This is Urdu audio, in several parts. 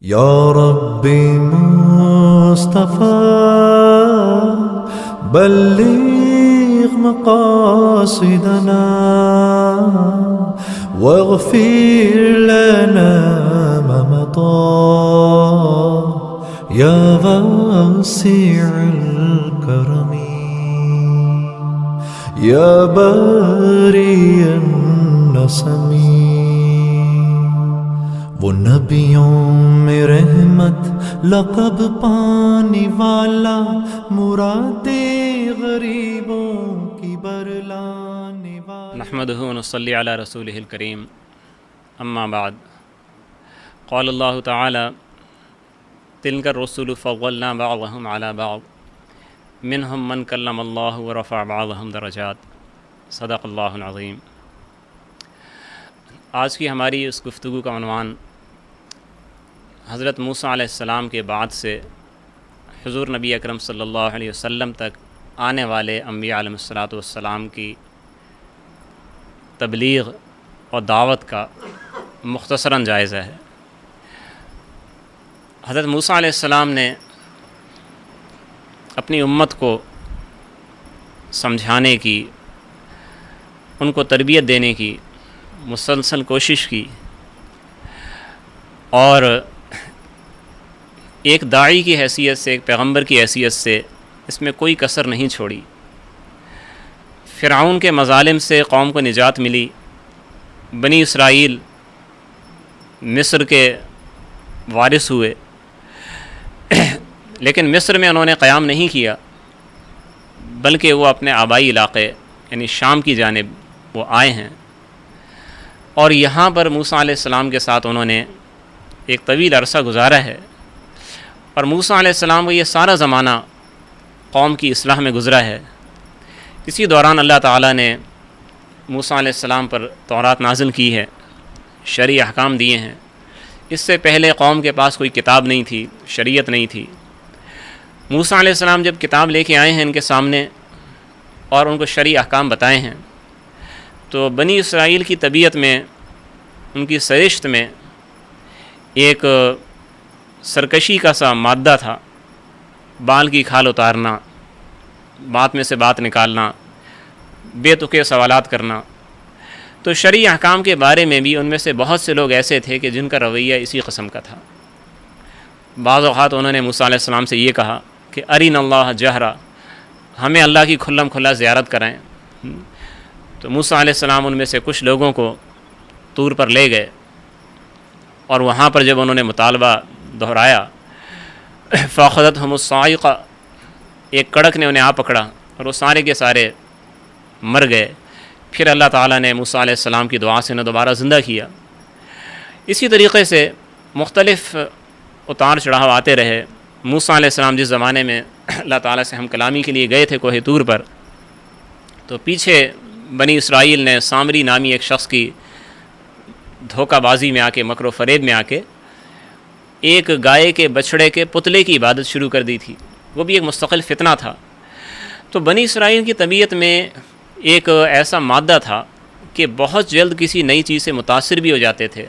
یا ربی مصطفی بلغ مقاصدنا واغفر لنا ما مضى یا واسع الكرم یا باری النسم۔ وہ نبیوں میں رحمت لقب پانے والا، مراد غریبوں کی برلانے والا۔ نحمده ونصلي على رسوله الكريم، اما بعد، قال الله تعالى: تلك الرسل فضلنا بعضهم على بعض منهم من كلم الله ورفع بعضهم درجات، صدق اللہ العظیم۔ آج کی ہماری اس گفتگو کا عنوان حضرت موسیٰ علیہ السلام کے بعد سے حضور نبی اکرم صلی اللہ علیہ وسلم تک آنے والے انبیاء علیہ الصلاۃ والسلام کی تبلیغ اور دعوت کا مختصراً جائزہ ہے۔ حضرت موسیٰ علیہ السلام نے اپنی امت کو سمجھانے کی، ان کو تربیت دینے کی مسلسل کوشش کی، اور ایک داعی کی حیثیت سے، ایک پیغمبر کی حیثیت سے اس میں کوئی کسر نہیں چھوڑی۔ فرعون کے مظالم سے قوم کو نجات ملی، بنی اسرائیل مصر کے وارث ہوئے، لیکن مصر میں انہوں نے قیام نہیں کیا، بلکہ وہ اپنے آبائی علاقے یعنی شام کی جانب وہ آئے ہیں، اور یہاں پر موسیٰ علیہ السلام کے ساتھ انہوں نے ایک طویل عرصہ گزارا ہے، اور موسیٰ علیہ السلام کا یہ سارا زمانہ قوم کی اصلاح میں گزرا ہے۔ اسی دوران اللہ تعالیٰ نے موسیٰ علیہ السلام پر تورات نازل کی ہے، شرعی احکام دیے ہیں۔ اس سے پہلے قوم کے پاس کوئی کتاب نہیں تھی، شریعت نہیں تھی۔ موسیٰ علیہ السلام جب کتاب لے کے آئے ہیں ان کے سامنے اور ان کو شرعی احکام بتائے ہیں، تو بنی اسرائیل کی طبیعت میں، ان کی سرشت میں ایک سرکشی کا سا مادہ تھا، بال کی کھال اتارنا، بات میں سے بات نکالنا، بے تکے سوالات کرنا۔ تو شرعی احکام کے بارے میں بھی ان میں سے بہت سے لوگ ایسے تھے کہ جن کا رویہ اسی قسم کا تھا۔ بعض اوقات انہوں نے موسیٰ علیہ السلام سے یہ کہا کہ ارین اللہ جہرا، ہمیں اللہ کی کھلم کھلا زیارت کرائیں۔ تو موسیٰ علیہ السلام ان میں سے کچھ لوگوں کو طور پر لے گئے، اور وہاں پر جب انہوں نے مطالبہ دہرایا، فاخذتہم الصاعقہ، ایک کڑک نے انہیں آ پکڑا اور وہ سارے کے سارے مر گئے۔ پھر اللہ تعالیٰ نے موسیٰ علیہ السلام کی دعا سے انہیں دوبارہ زندہ کیا۔ اسی طریقے سے مختلف اتار چڑھاؤ آتے رہے۔ موسیٰ علیہ السلام جس زمانے میں اللہ تعالیٰ سے ہم کلامی کے لیے گئے تھے کوہ طور پر، تو پیچھے بنی اسرائیل نے سامری نامی ایک شخص کی دھوکہ بازی میں آ کے، مکر و فریب میں آ کے، ایک گائے کے بچھڑے کے پتلے کی عبادت شروع کر دی تھی۔ وہ بھی ایک مستقل فتنہ تھا۔ تو بنی اسرائیل کی طبیعت میں ایک ایسا مادہ تھا کہ بہت جلد کسی نئی چیز سے متاثر بھی ہو جاتے تھے،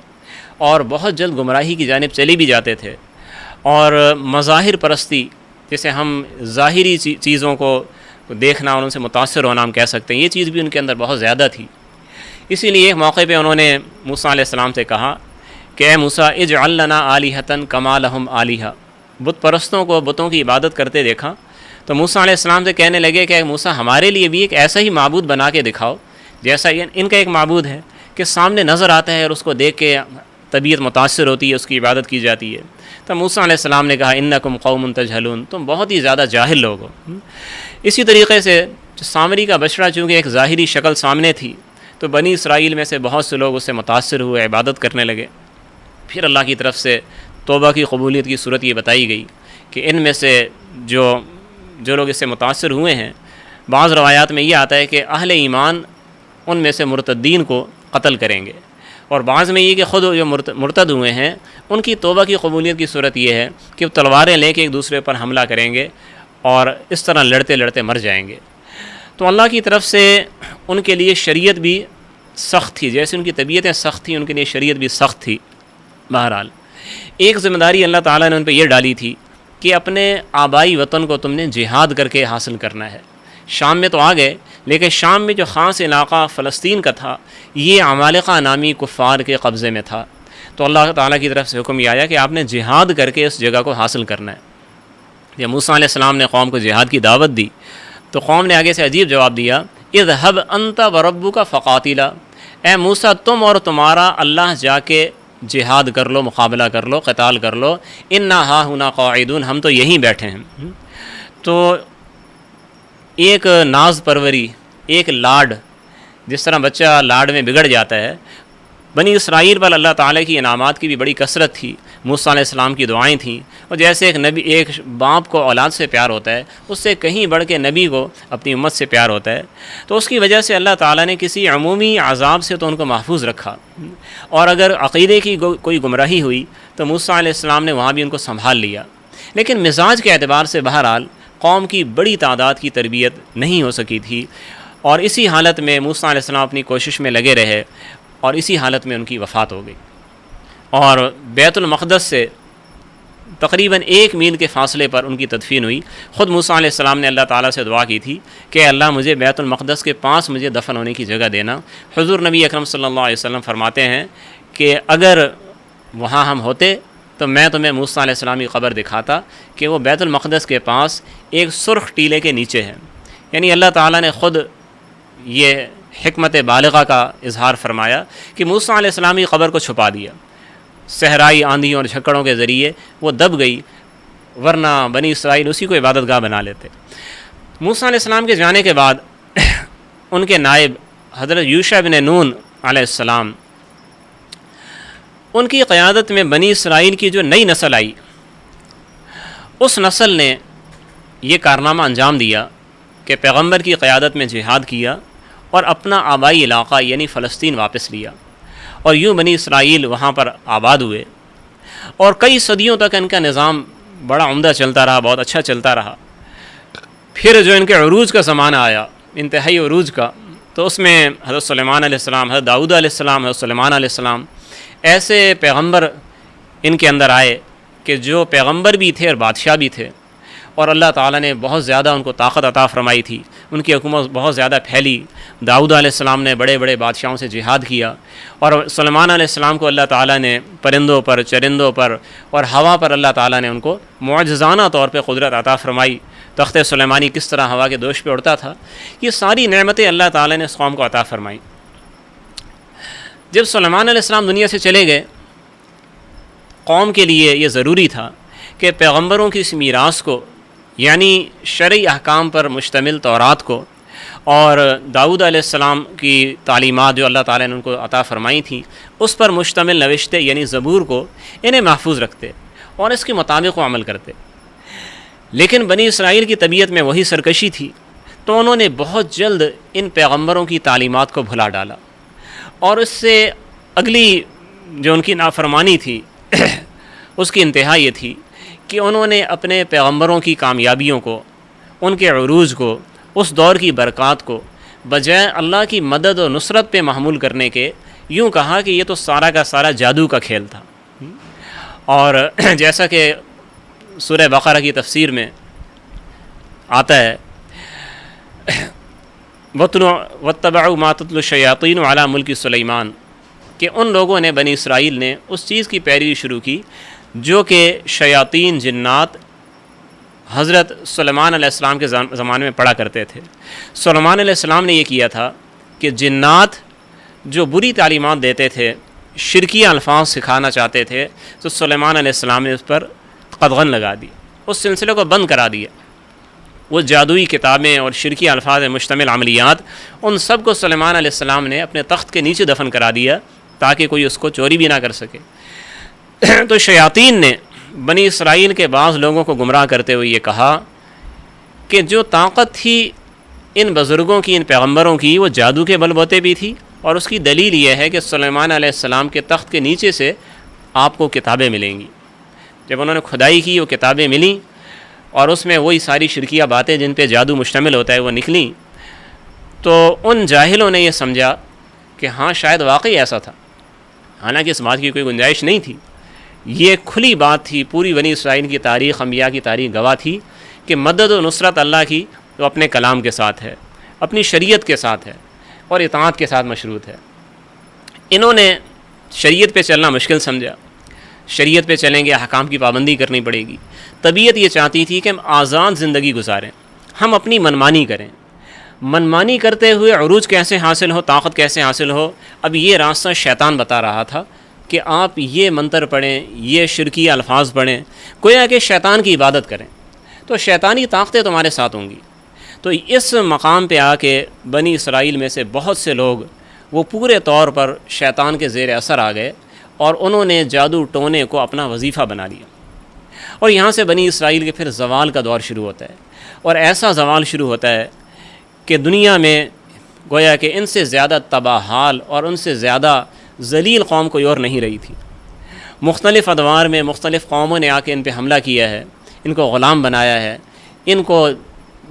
اور بہت جلد گمراہی کی جانب چلے بھی جاتے تھے، اور مظاہر پرستی، جیسے ہم ظاہری چیزوں کو دیکھنا اور ان سے متاثر ہونا ہم کہہ سکتے ہیں، یہ چیز بھی ان کے اندر بہت زیادہ تھی۔ اسی لیے ایک موقع پہ انہوں نے موسیٰ علیہ السلام سے کہا کہ اے موسیٰ اجعل لنا آلہۃ کما لہم آلہہ، بت پرستوں کو بتوں کی عبادت کرتے دیکھا تو موسیٰ علیہ السلام سے کہنے لگے کہ اے موسیٰ ہمارے لیے بھی ایک ایسا ہی معبود بنا کے دکھاؤ جیسا ان کا ایک معبود ہے، کہ سامنے نظر آتا ہے اور اس کو دیکھ کے طبیعت متاثر ہوتی ہے، اس کی عبادت کی جاتی ہے۔ تو موسیٰ علیہ السلام نے کہا انکم قوم تجہلون، تم بہت ہی زیادہ جاہل لوگ ہو۔ اسی طریقے سے سامری کا بچڑا چونکہ ایک ظاہری شکل سامنے تھی، تو بنی اسرائیل میں سے بہت سے لوگ اس سے متاثر ہوئے، عبادت کرنے لگے۔ پھر اللہ کی طرف سے توبہ کی قبولیت کی صورت یہ بتائی گئی کہ ان میں سے جو لوگ اس سے متاثر ہوئے ہیں، بعض روایات میں یہ آتا ہے کہ اہل ایمان ان میں سے مرتدین کو قتل کریں گے، اور بعض میں یہ کہ خود جو مرتد ہوئے ہیں ان کی توبہ کی قبولیت کی صورت یہ ہے کہ وہ تلواریں لے کے ایک دوسرے پر حملہ کریں گے اور اس طرح لڑتے لڑتے مر جائیں گے۔ تو اللہ کی طرف سے ان کے لیے شریعت بھی سخت تھی، جیسے ان کی طبیعتیں سخت تھیں ان کے لیے شریعت بھی سخت تھی۔ بہرحال ایک ذمہ داری اللہ تعالیٰ نے ان پہ یہ ڈالی تھی کہ اپنے آبائی وطن کو تم نے جہاد کر کے حاصل کرنا ہے۔ شام میں تو آ گئے، لیکن شام میں جو خاص علاقہ فلسطین کا تھا یہ عمالقہ نامی کفار کے قبضے میں تھا، تو اللہ تعالیٰ کی طرف سے حکم یہ آیا کہ آپ نے جہاد کر کے اس جگہ کو حاصل کرنا ہے۔ جب موسیٰ علیہ السلام نے قوم کو جہاد کی دعوت دی تو قوم نے آگے سے عجیب جواب دیا، اذهب انت وربک فقاتلا، اے موسیٰ تم اور تمہارا اللہ جا کے جہاد کر لو، مقابلہ کر لو، قتال کر لو، انا ہاہنا قاعدون، ہم تو یہیں بیٹھے ہیں۔ تو ایک ناز پروری، ایک لاڈ، جس طرح بچہ لاڈ میں بگڑ جاتا ہے، بنی اسرائیل پر اللہ تعالیٰ کی انعامات کی بھی بڑی کثرت تھی، موسیٰ علیہ السلام کی دعائیں تھیں، اور جیسے ایک باپ کو اولاد سے پیار ہوتا ہے، اس سے کہیں بڑھ کے نبی کو اپنی امت سے پیار ہوتا ہے، تو اس کی وجہ سے اللہ تعالیٰ نے کسی عمومی عذاب سے تو ان کو محفوظ رکھا، اور اگر عقیدے کی کوئی گمراہی ہوئی تو موسیٰ علیہ السلام نے وہاں بھی ان کو سنبھال لیا۔ لیکن مزاج کے اعتبار سے بہرحال قوم کی بڑی تعداد کی تربیت نہیں ہو سکی تھی، اور اسی حالت میں موسیٰ علیہ السلام اپنی کوشش میں لگے رہے، اور اسی حالت میں ان کی وفات ہو گئی، اور بیت المقدس سے تقریباً 1 میل کے فاصلے پر ان کی تدفین ہوئی۔ خود موسیٰ علیہ السلام نے اللہ تعالیٰ سے دعا کی تھی کہ اللہ مجھے بیت المقدس کے پاس مجھے دفن ہونے کی جگہ دینا۔ حضور نبی اکرم صلی اللہ علیہ وسلم فرماتے ہیں کہ اگر وہاں ہم ہوتے تو میں تمہیں موسیٰ علیہ السلام کی قبر دکھاتا کہ وہ بیت المقدس کے پاس ایک سرخ ٹیلے کے نیچے ہے۔ یعنی اللہ تعالیٰ نے خود یہ حکمت بالغہ کا اظہار فرمایا کہ موسیٰ علیہ السلام کی قبر کو چھپا دیا، صحرائی آندھیوں اور جھکڑوں کے ذریعے وہ دب گئی، ورنہ بنی اسرائیل اسی کو عبادت گاہ بنا لیتے۔ موسیٰ علیہ السلام کے جانے کے بعد ان کے نائب حضرت یوشع بن نون علیہ السلام، ان کی قیادت میں بنی اسرائیل کی جو نئی نسل آئی، اس نسل نے یہ کارنامہ انجام دیا کہ پیغمبر کی قیادت میں جہاد کیا اور اپنا آبائی علاقہ یعنی فلسطین واپس لیا، اور یوں بنی اسرائیل وہاں پر آباد ہوئے، اور کئی صدیوں تک ان کا نظام بڑا عمدہ چلتا رہا، بہت اچھا چلتا رہا۔ پھر جو ان کے عروج کا زمانہ آیا، انتہائی عروج کا، تو اس میں حضرت سلیمان علیہ السلام، حضرت داؤد علیہ السلام، حضرت سلیمان علیہ السلام، ایسے پیغمبر ان کے اندر آئے کہ جو پیغمبر بھی تھے اور بادشاہ بھی تھے، اور اللہ تعالیٰ نے بہت زیادہ ان کو طاقت عطا فرمائی تھی، ان کی حکومت بہت زیادہ پھیلی۔ داؤد علیہ السلام نے بڑے بڑے بادشاہوں سے جہاد کیا، اور سلیمان علیہ السلام کو اللہ تعالیٰ نے پرندوں پر، چرندوں پر اور ہوا پر اللہ تعالیٰ نے ان کو معجزانہ طور پہ قدرت عطا فرمائی۔ تخت سلیمانی کس طرح ہوا کے دوش پہ اڑتا تھا، یہ ساری نعمتیں اللہ تعالیٰ نے اس قوم کو عطا فرمائیں۔ جب سلیمان علیہ السلام دنیا سے چلے گئے، قوم کے لیے یہ ضروری تھا کہ پیغمبروں کی اس میراث کو، یعنی شرعی احکام پر مشتمل تورات کو اور داؤد علیہ السلام کی تعلیمات جو اللہ تعالیٰ نے ان کو عطا فرمائی تھیں، اس پر مشتمل نوشتے یعنی زبور کو انہیں محفوظ رکھتے اور اس کے مطابق وہ عمل کرتے۔ لیکن بنی اسرائیل کی طبیعت میں وہی سرکشی تھی، تو انہوں نے بہت جلد ان پیغمبروں کی تعلیمات کو بھلا ڈالا، اور اس سے اگلی جو ان کی نافرمانی تھی اس کی انتہا یہ تھی کہ انہوں نے اپنے پیغمبروں کی کامیابیوں کو، ان کے عروج کو، اس دور کی برکات کو بجائے اللہ کی مدد و نصرت پہ محمول کرنے کے، یوں کہا کہ یہ تو سارا کا سارا جادو کا کھیل تھا۔ اور جیسا کہ سورہ بقرہ کی تفسیر میں آتا ہے، وَاتَّبَعُوا مَا تَتْلُو الشَّيَاطِينُ عَلَى مُلْكِ سُلَيْمَانَ، کہ ان لوگوں نے، بنی اسرائیل نے اس چیز کی پیروی شروع کی جو کہ شیاطین، جنات حضرت سلیمان علیہ السلام کے زمانے میں پڑھا کرتے تھے۔ سلیمان علیہ السلام نے یہ کیا تھا کہ جنات جو بری تعلیمات دیتے تھے، شرکیہ الفاظ سکھانا چاہتے تھے، تو سلیمان علیہ السلام نے اس پر قدغن لگا دی، اس سلسلے کو بند کرا دیا۔ وہ جادوئی کتابیں اور شرکی الفاظ مشتمل عملیات، ان سب کو سلیمان علیہ السلام نے اپنے تخت کے نیچے دفن کرا دیا تاکہ کوئی اس کو چوری بھی نہ کر سکے۔ تو شیاطین نے بنی اسرائیل کے بعض لوگوں کو گمراہ کرتے ہوئے یہ کہا کہ جو طاقت تھی ان بزرگوں کی، ان پیغمبروں کی، وہ جادو کے بل بوتے بھی تھی، اور اس کی دلیل یہ ہے کہ سلیمان علیہ السلام کے تخت کے نیچے سے آپ کو کتابیں ملیں گی۔ جب انہوں نے کھدائی کی، وہ کتابیں ملیں، اور اس میں وہی ساری شرکیہ باتیں جن پہ جادو مشتمل ہوتا ہے وہ نکلیں، تو ان جاہلوں نے یہ سمجھا کہ ہاں شاید واقعی ایسا تھا، حالانکہ اس بات کی کوئی گنجائش نہیں تھی، یہ کھلی بات تھی، پوری بنی اسرائیل کی تاریخ، انبیاء کی تاریخ گواہ تھی کہ مدد و نصرت اللہ کی وہ اپنے کلام کے ساتھ ہے، اپنی شریعت کے ساتھ ہے اور اطاعت کے ساتھ مشروط ہے۔ انہوں نے شریعت پہ چلنا مشکل سمجھا، شریعت پہ چلیں گے احکام کی پابندی کرنی پڑے گی۔ طبیعت یہ چاہتی تھی کہ ہم آزاد زندگی گزاریں، ہم اپنی منمانی کریں، منمانی کرتے ہوئے عروج کیسے حاصل ہو، طاقت کیسے حاصل ہو۔ اب یہ راستہ شیطان بتا رہا تھا کہ آپ یہ منتر پڑھیں، یہ شرکی الفاظ پڑھیں، گویا کہ شیطان کی عبادت کریں تو شیطانی طاقتیں تمہارے ساتھ ہوں گی۔ تو اس مقام پہ آ کے بنی اسرائیل میں سے بہت سے لوگ وہ پورے طور پر شیطان کے زیر اثر آ گئے اور انہوں نے جادو ٹونے کو اپنا وظیفہ بنا لیا، اور یہاں سے بنی اسرائیل کے پھر زوال کا دور شروع ہوتا ہے، اور ایسا زوال شروع ہوتا ہے کہ دنیا میں گویا کہ ان سے زیادہ تباہ حال اور ان سے زیادہ ذلیل قوم کوئی اور نہیں رہی تھی۔ مختلف ادوار میں مختلف قوموں نے آ کے ان پہ حملہ کیا ہے، ان کو غلام بنایا ہے، ان کو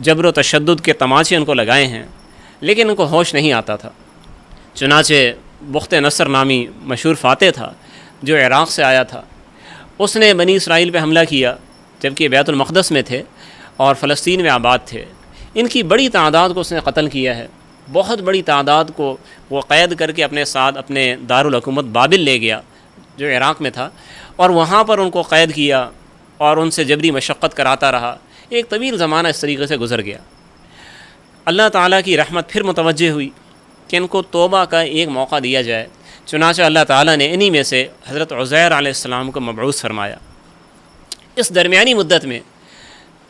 جبر و تشدد کے تماچے ان کو لگائے ہیں، لیکن ان کو ہوش نہیں آتا تھا۔ چنانچہ بخت نصر نامی مشہور فاتح تھا جو عراق سے آیا تھا، اس نے بنی اسرائیل پہ حملہ کیا جبکہ بیت المقدس میں تھے اور فلسطین میں آباد تھے۔ ان کی بڑی تعداد کو اس نے قتل کیا ہے، بہت بڑی تعداد کو وہ قید کر کے اپنے ساتھ اپنے دارالحکومت بابل لے گیا جو عراق میں تھا، اور وہاں پر ان کو قید کیا اور ان سے جبری مشقت کراتا رہا۔ ایک طویل زمانہ اس طریقے سے گزر گیا۔ اللہ تعالیٰ کی رحمت پھر متوجہ ہوئی کہ ان کو توبہ کا ایک موقع دیا جائے، چنانچہ اللہ تعالیٰ نے انہی میں سے حضرت عزیر علیہ السلام کو مبعوث فرمایا۔ اس درمیانی مدت میں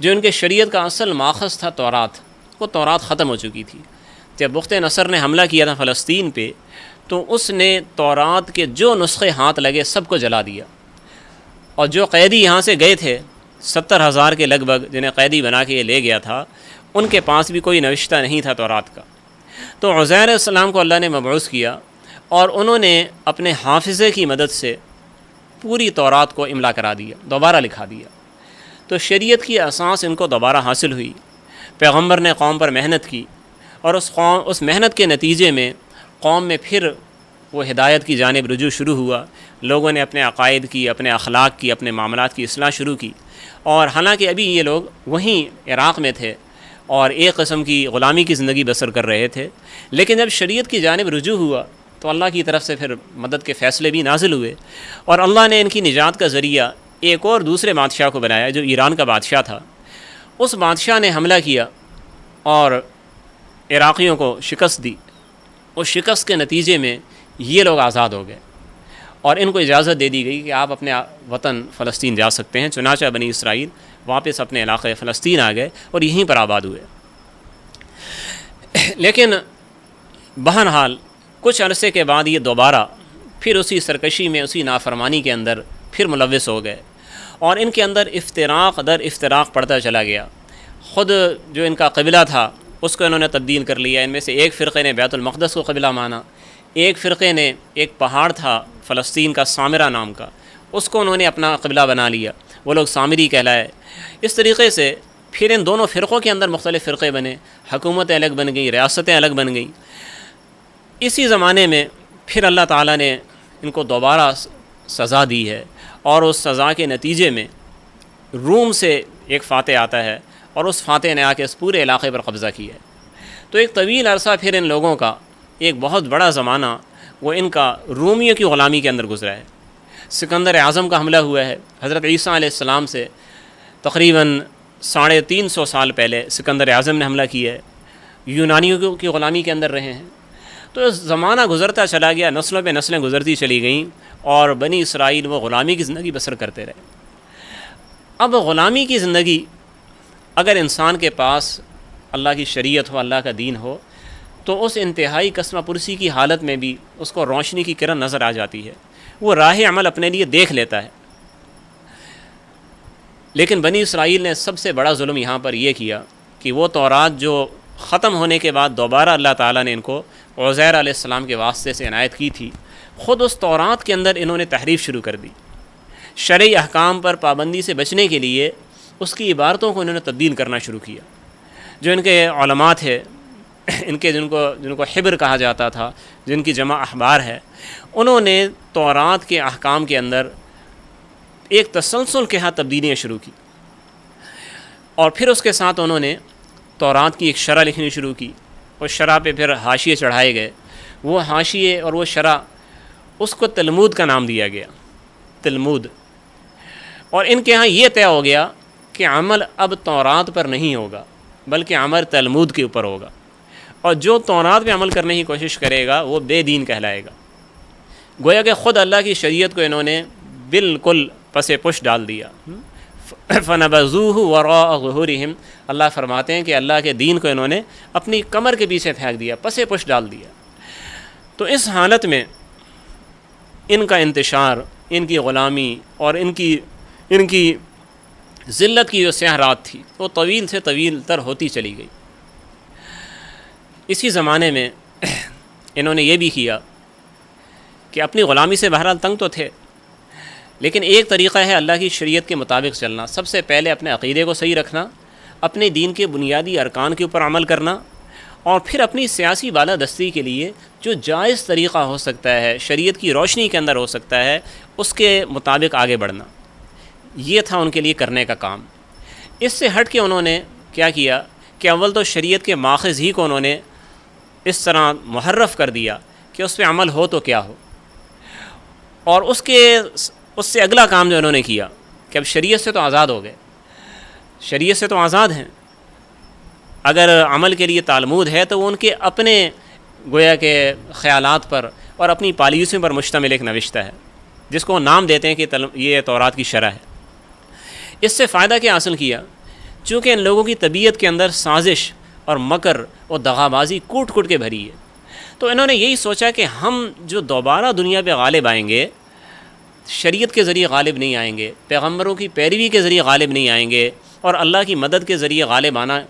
جو ان کے شریعت کا اصل ماخذ تھا تورات، وہ تورات ختم ہو چکی تھی۔ جب بخت نصر نے حملہ کیا تھا فلسطین پہ تو اس نے تورات کے جو نسخے ہاتھ لگے سب کو جلا دیا، اور جو قیدی یہاں سے گئے تھے 70,000 کے لگ بھگ جنہیں قیدی بنا کے یہ لے گیا تھا، ان کے پاس بھی کوئی نوشتہ نہیں تھا تورات کا۔ تو عزیر علیہ السلام کو اللہ نے مبعوث کیا اور انہوں نے اپنے حافظے کی مدد سے پوری تورات کو املا کرا دیا، دوبارہ لکھا دیا۔ تو شریعت کی اساس ان کو دوبارہ حاصل ہوئی۔ پیغمبر نے قوم پر محنت کی اور اس محنت کے نتیجے میں قوم میں پھر وہ ہدایت کی جانب رجوع شروع ہوا۔ لوگوں نے اپنے عقائد کی، اپنے اخلاق کی، اپنے معاملات کی اصلاح شروع کی، اور حالانکہ ابھی یہ لوگ وہیں عراق میں تھے اور ایک قسم کی غلامی کی زندگی بسر کر رہے تھے، لیکن جب شریعت کی جانب رجوع ہوا تو اللہ کی طرف سے پھر مدد کے فیصلے بھی نازل ہوئے، اور اللہ نے ان کی نجات کا ذریعہ ایک اور دوسرے بادشاہ کو بنایا جو ایران کا بادشاہ تھا۔ اس بادشاہ نے حملہ کیا اور عراقیوں کو شکست دی۔ اس شکست کے نتیجے میں یہ لوگ آزاد ہو گئے اور ان کو اجازت دے دی گئی کہ آپ اپنے وطن فلسطین جا سکتے ہیں۔ چنانچہ بنی اسرائیل واپس اپنے علاقے فلسطین آ گئے اور یہیں پر آباد ہوئے۔ لیکن بہرحال کچھ عرصے کے بعد یہ دوبارہ پھر اسی سرکشی میں، اسی نافرمانی کے اندر پھر ملوث ہو گئے، اور ان کے اندر افتراق در افتراق پڑتا چلا گیا۔ خود جو ان کا قبلہ تھا اس کو انہوں نے تبدیل کر لیا۔ ان میں سے ایک فرقے نے بیت المقدس کو قبلہ مانا، ایک فرقے نے ایک پہاڑ تھا فلسطین کا سامرہ نام کا، اس کو انہوں نے اپنا قبلہ بنا لیا، وہ لوگ سامری کہلائے۔ اس طریقے سے پھر ان دونوں فرقوں کے اندر مختلف فرقے بنے، حکومتیں الگ بن گئیں، ریاستیں الگ بن گئیں۔ اسی زمانے میں پھر اللہ تعالیٰ نے ان کو دوبارہ سزا دی ہے، اور اس سزا کے نتیجے میں روم سے ایک فاتح آتا ہے اور اس فاتح نے آ کے اس پورے علاقے پر قبضہ کیا ہے۔ تو ایک طویل عرصہ پھر ان لوگوں کا ایک بہت بڑا زمانہ وہ ان کا رومیوں کی غلامی کے اندر گزرا ہے۔ سکندر اعظم کا حملہ ہوا ہے، حضرت عیسیٰ علیہ السلام سے تقریباً 350 سال پہلے سکندر اعظم نے حملہ کیا ہے، یونانیوں کی غلامی کے اندر رہے ہیں۔ تو زمانہ گزرتا چلا گیا، نسلوں پہ نسلیں گزرتی چلی گئیں، اور بنی اسرائیل وہ غلامی کی زندگی بسر کرتے رہے۔ اب غلامی کی زندگی اگر انسان کے پاس اللہ کی شریعت ہو، اللہ کا دین ہو، تو اس انتہائی کسمہ پرسی کی حالت میں بھی اس کو روشنی کی کرن نظر آ جاتی ہے، وہ راہ عمل اپنے لیے دیکھ لیتا ہے۔ لیکن بنی اسرائیل نے سب سے بڑا ظلم یہاں پر یہ کیا کہ وہ تورات جو ختم ہونے کے بعد دوبارہ اللہ تعالیٰ نے ان کو عزیر علیہ السلام کے واسطے سے عنایت کی تھی، خود اس تورات کے اندر انہوں نے تحریف شروع کر دی۔ شرعی احکام پر پابندی سے بچنے کے لیے اس کی عبارتوں کو انہوں نے تبدیل کرنا شروع کیا۔ جو ان کے علماء تھے، ان کے جن کو حبر کہا جاتا تھا، جن کی جمع احبار ہے، انہوں نے تورات کے احکام کے اندر ایک تسلسل کے ہاں تبدیلیاں شروع کی، اور پھر اس کے ساتھ انہوں نے تورات کی ایک شرح لکھنی شروع کی، اور شرح پہ پھر حاشیے چڑھائے گئے، وہ حاشیے اور وہ شرح اس کو تلمود کا نام دیا گیا، تلمود۔ اور ان کے ہاں یہ طے ہو گیا کہ عمل اب تورات پر نہیں ہوگا بلکہ عمل تلمود کے اوپر ہوگا، اور جو تورات پہ عمل کرنے کی کوشش کرے گا وہ بے دین کہلائے گا۔ گویا کہ خود اللہ کی شریعت کو انہوں نے بالکل پس پش ڈال دیا۔ فَنَبَذُوهُ وَرَاءَ ظُهُورِهِمْ، اللہ فرماتے ہیں کہ اللہ کے دین کو انہوں نے اپنی کمر کے پیچھے پھینک دیا، پس پش ڈال دیا۔ تو اس حالت میں ان کا انتشار، ان کی غلامی اور ان کی ذلت کی جو سیاہ رات تھی وہ طویل سے طویل تر ہوتی چلی گئی۔ اسی زمانے میں انہوں نے یہ بھی کیا کہ اپنی غلامی سے بہرحال تنگ تو تھے، لیکن ایک طریقہ ہے اللہ کی شریعت کے مطابق چلنا۔ سب سے پہلے اپنے عقیدے کو صحیح رکھنا، اپنے دین کے بنیادی ارکان کے اوپر عمل کرنا، اور پھر اپنی سیاسی بالادستی کے لیے جو جائز طریقہ ہو سکتا ہے، شریعت کی روشنی کے اندر ہو سکتا ہے، اس کے مطابق آگے بڑھنا۔ یہ تھا ان کے لیے کرنے کا کام۔ اس سے ہٹ کے انہوں نے کیا کیا کہ اول تو شریعت کے ماخذ ہی کو انہوں نے اس طرح محرف کر دیا کہ اس پہ عمل ہو تو کیا ہو، اور اس سے اگلا کام جو انہوں نے کیا کہ اب شریعت سے تو آزاد ہو گئے، شریعت سے تو آزاد ہیں، اگر عمل کے لیے تلمود ہے تو وہ ان کے اپنے گویا کے خیالات پر اور اپنی پالیسیوں پر مشتمل ایک نوشتہ ہے، جس کو نام دیتے ہیں کہ یہ تورات کی شرح ہے۔ اس سے فائدہ کیا حاصل کیا؟ چونکہ ان لوگوں کی طبیعت کے اندر سازش اور مکر اور دغابازی کوٹ کوٹ کے بھری ہے، تو انہوں نے یہی سوچا کہ ہم جو دوبارہ دنیا پہ غالب آئیں گے، شریعت کے ذریعے غالب نہیں آئیں گے، پیغمبروں کی پیروی کے ذریعے غالب نہیں آئیں گے، اور اللہ کی مدد کے ذریعے غالب آنا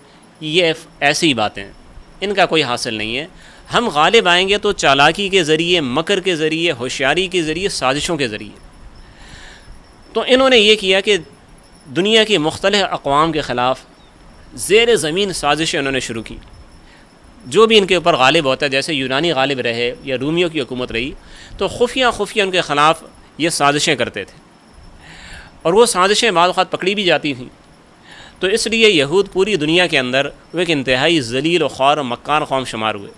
یہ ایسی باتیں ان کا کوئی حاصل نہیں ہے۔ ہم غالب آئیں گے تو چالاکی کے ذریعے، مکر کے ذریعے، ہوشیاری کے ذریعے، سازشوں کے ذریعے۔ تو انہوں نے یہ کیا کہ دنیا کی مختلف اقوام کے خلاف زیر زمین سازشیں انہوں نے شروع کی۔ جو بھی ان کے اوپر غالب ہوتا ہے، جیسے یونانی غالب رہے یا رومیوں کی حکومت رہی، تو خفیہ ان کے خلاف یہ سازشیں کرتے تھے، اور وہ سازشیں بعض اوقات پکڑی بھی جاتی تھیں۔ تو اس لیے یہود پوری دنیا کے اندر وہ ایک انتہائی ذلیل و خوار و مکار قوم شمار ہوئے۔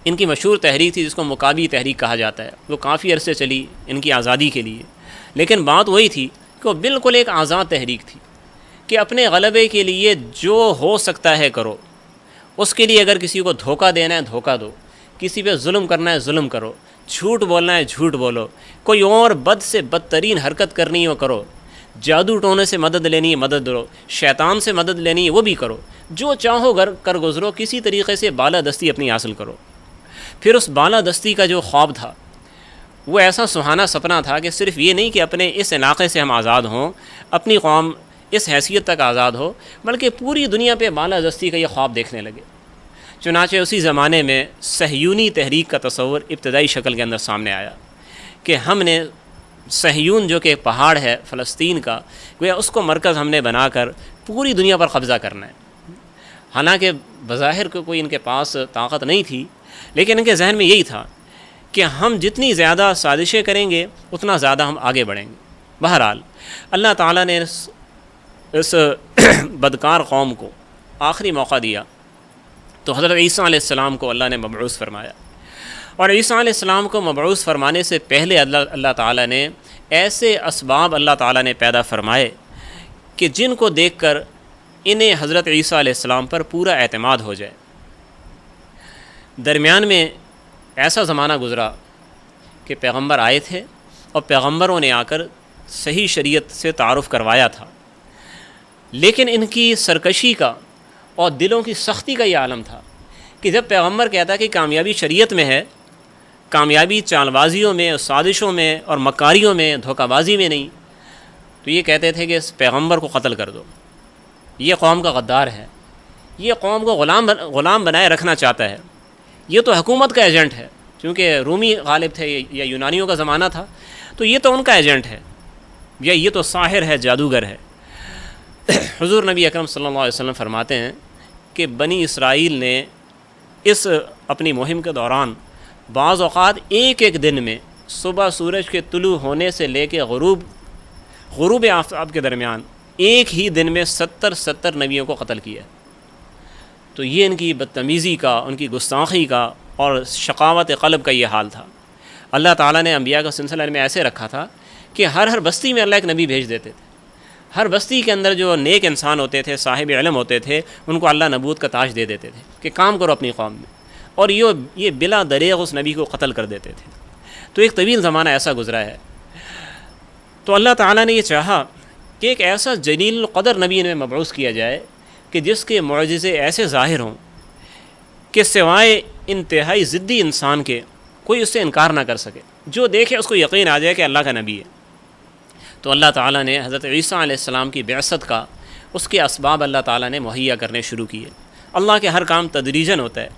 ان کی مشہور تحریک تھی جس کو مقابی تحریک کہا جاتا ہے، وہ کافی عرصے چلی ان کی آزادی کے لیے، لیکن بات وہی تھی کہ وہ بالکل ایک آزاد تحریک تھی کہ اپنے غلبے کے لیے جو ہو سکتا ہے کرو، اس کے لیے اگر کسی کو دھوکہ دینا ہے دھوکہ دو، کسی پہ ظلم کرنا ہے ظلم کرو، جھوٹ بولنا ہے جھوٹ بولو، کوئی اور بد سے بدترین حرکت کرنی ہو کرو، جادو ٹونے سے مدد لینی ہے مدد دو، شیطان سے مدد لینی ہے وہ بھی کرو، جو چاہو کر گزرو، کسی طریقے سے بالادستی اپنی حاصل کرو۔ پھر اس بالادستی کا جو خواب تھا وہ ایسا سہانا سپنا تھا کہ صرف یہ نہیں کہ اپنے اس علاقے سے ہم آزاد ہوں، اپنی قوم اس حیثیت تک آزاد ہو، بلکہ پوری دنیا پہ بالادستی کا یہ خواب دیکھنے لگے۔ چنانچہ اسی زمانے میں صہیونی تحریک کا تصور ابتدائی شکل کے اندر سامنے آیا کہ ہم نے صہیون جو کہ ایک پہاڑ ہے فلسطین کا، گویا اس کو مرکز ہم نے بنا کر پوری دنیا پر قبضہ کرنا ہے۔ حالانکہ بظاہر کوئی ان کے پاس طاقت نہیں تھی، لیکن ان کے ذہن میں یہی تھا کہ ہم جتنی زیادہ سازشیں کریں گے اتنا زیادہ ہم آگے بڑھیں گے۔ بہرحال اللہ تعالیٰ نے اس بدکار قوم کو آخری موقع دیا، تو حضرت عیسیٰ علیہ السلام کو اللہ نے مبعوث فرمایا، اور عیسیٰ علیہ السلام کو مبعوث فرمانے سے پہلے اللہ تعالیٰ نے ایسے اسباب اللہ تعالیٰ نے پیدا فرمائے کہ جن کو دیکھ کر انہیں حضرت عیسیٰ علیہ السلام پر پورا اعتماد ہو جائے۔ درمیان میں ایسا زمانہ گزرا کہ پیغمبر آئے تھے اور پیغمبروں نے آ کر صحیح شریعت سے تعارف کروایا تھا، لیکن ان کی سرکشی کا اور دلوں کی سختی کا یہ عالم تھا کہ جب پیغمبر کہتا کہ کامیابی شریعت میں ہے، کامیابی چال بازیوں میں، سازشوں میں اور مکاریوں میں، دھوکہ بازی میں نہیں، تو یہ کہتے تھے کہ اس پیغمبر کو قتل کر دو، یہ قوم کا غدار ہے، یہ قوم کو غلام بنائے رکھنا چاہتا ہے، یہ تو حکومت کا ایجنٹ ہے، کیونکہ رومی غالب تھے یا یونانیوں کا زمانہ تھا، تو یہ تو ان کا ایجنٹ ہے، یا یہ تو ساحر ہے، جادوگر ہے۔ حضور نبی اکرم صلی اللہ علیہ وسلم فرماتے ہیں کہ بنی اسرائیل نے اس اپنی مہم کے دوران بعض اوقات ایک دن میں صبح سورج کے طلوع ہونے سے لے کے غروب غروب آفتاب کے درمیان ایک ہی دن میں 70 نبیوں کو قتل کیا. تو یہ ان کی بدتمیزی کا، ان کی گستاخی کا اور شقاوت قلب کا یہ حال تھا. اللہ تعالیٰ نے انبیاء کا سلسلہ میں ایسے رکھا تھا کہ ہر بستی میں اللہ ایک نبی بھیج دیتے تھے. ہر بستی کے اندر جو نیک انسان ہوتے تھے، صاحب علم ہوتے تھے، ان کو اللہ نبوت کا تاج دے دیتے تھے کہ کام کرو اپنی قوم میں، اور یہ بلا دریغ اس نبی کو قتل کر دیتے تھے. تو ایک طویل زمانہ ایسا گزرا ہے. تو اللہ تعالیٰ نے یہ چاہا کہ ایک ایسا جلیل القدر نبی انہیں مبعوث کیا جائے کہ جس کے معجزے ایسے ظاہر ہوں کہ سوائے انتہائی ضدی انسان کے کوئی اس سے انکار نہ کر سکے، جو دیکھے اس کو یقین آ جائے کہ اللہ کا نبی ہے. تو اللہ تعالیٰ نے حضرت عیسیٰ علیہ السلام کی بعثت کا، اس کے اسباب اللہ تعالیٰ نے مہیا کرنے شروع کیے. اللہ کے ہر کام تدریجاً ہوتا ہے.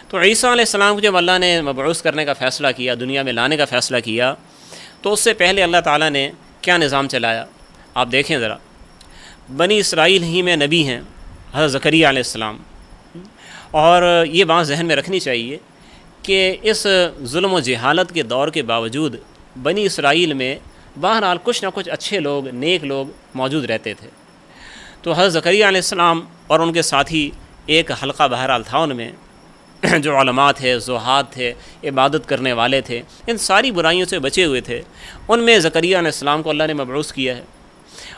تو عیسیٰ علیہ السلام کو جب اللہ نے مبعوث کرنے کا فیصلہ کیا، دنیا میں لانے کا فیصلہ کیا، تو اس سے پہلے اللہ تعالیٰ نے کیا نظام چلایا آپ دیکھیں ذرا. بنی اسرائیل ہی میں نبی ہیں حضرت زکریا علیہ السلام، اور یہ بات ذہن میں رکھنی چاہیے کہ اس ظلم و جہالت کے دور کے باوجود بنی اسرائیل میں بہرحال کچھ نہ کچھ اچھے لوگ، نیک لوگ موجود رہتے تھے. تو حضرت زکریا علیہ السلام اور ان کے ساتھی ایک حلقہ بہرحال تھا ان میں جو علماء تھے، زہاد تھے، عبادت کرنے والے تھے، ان ساری برائیوں سے بچے ہوئے تھے. ان میں زکریا علیہ السلام کو اللہ نے مبعوث کیا ہے،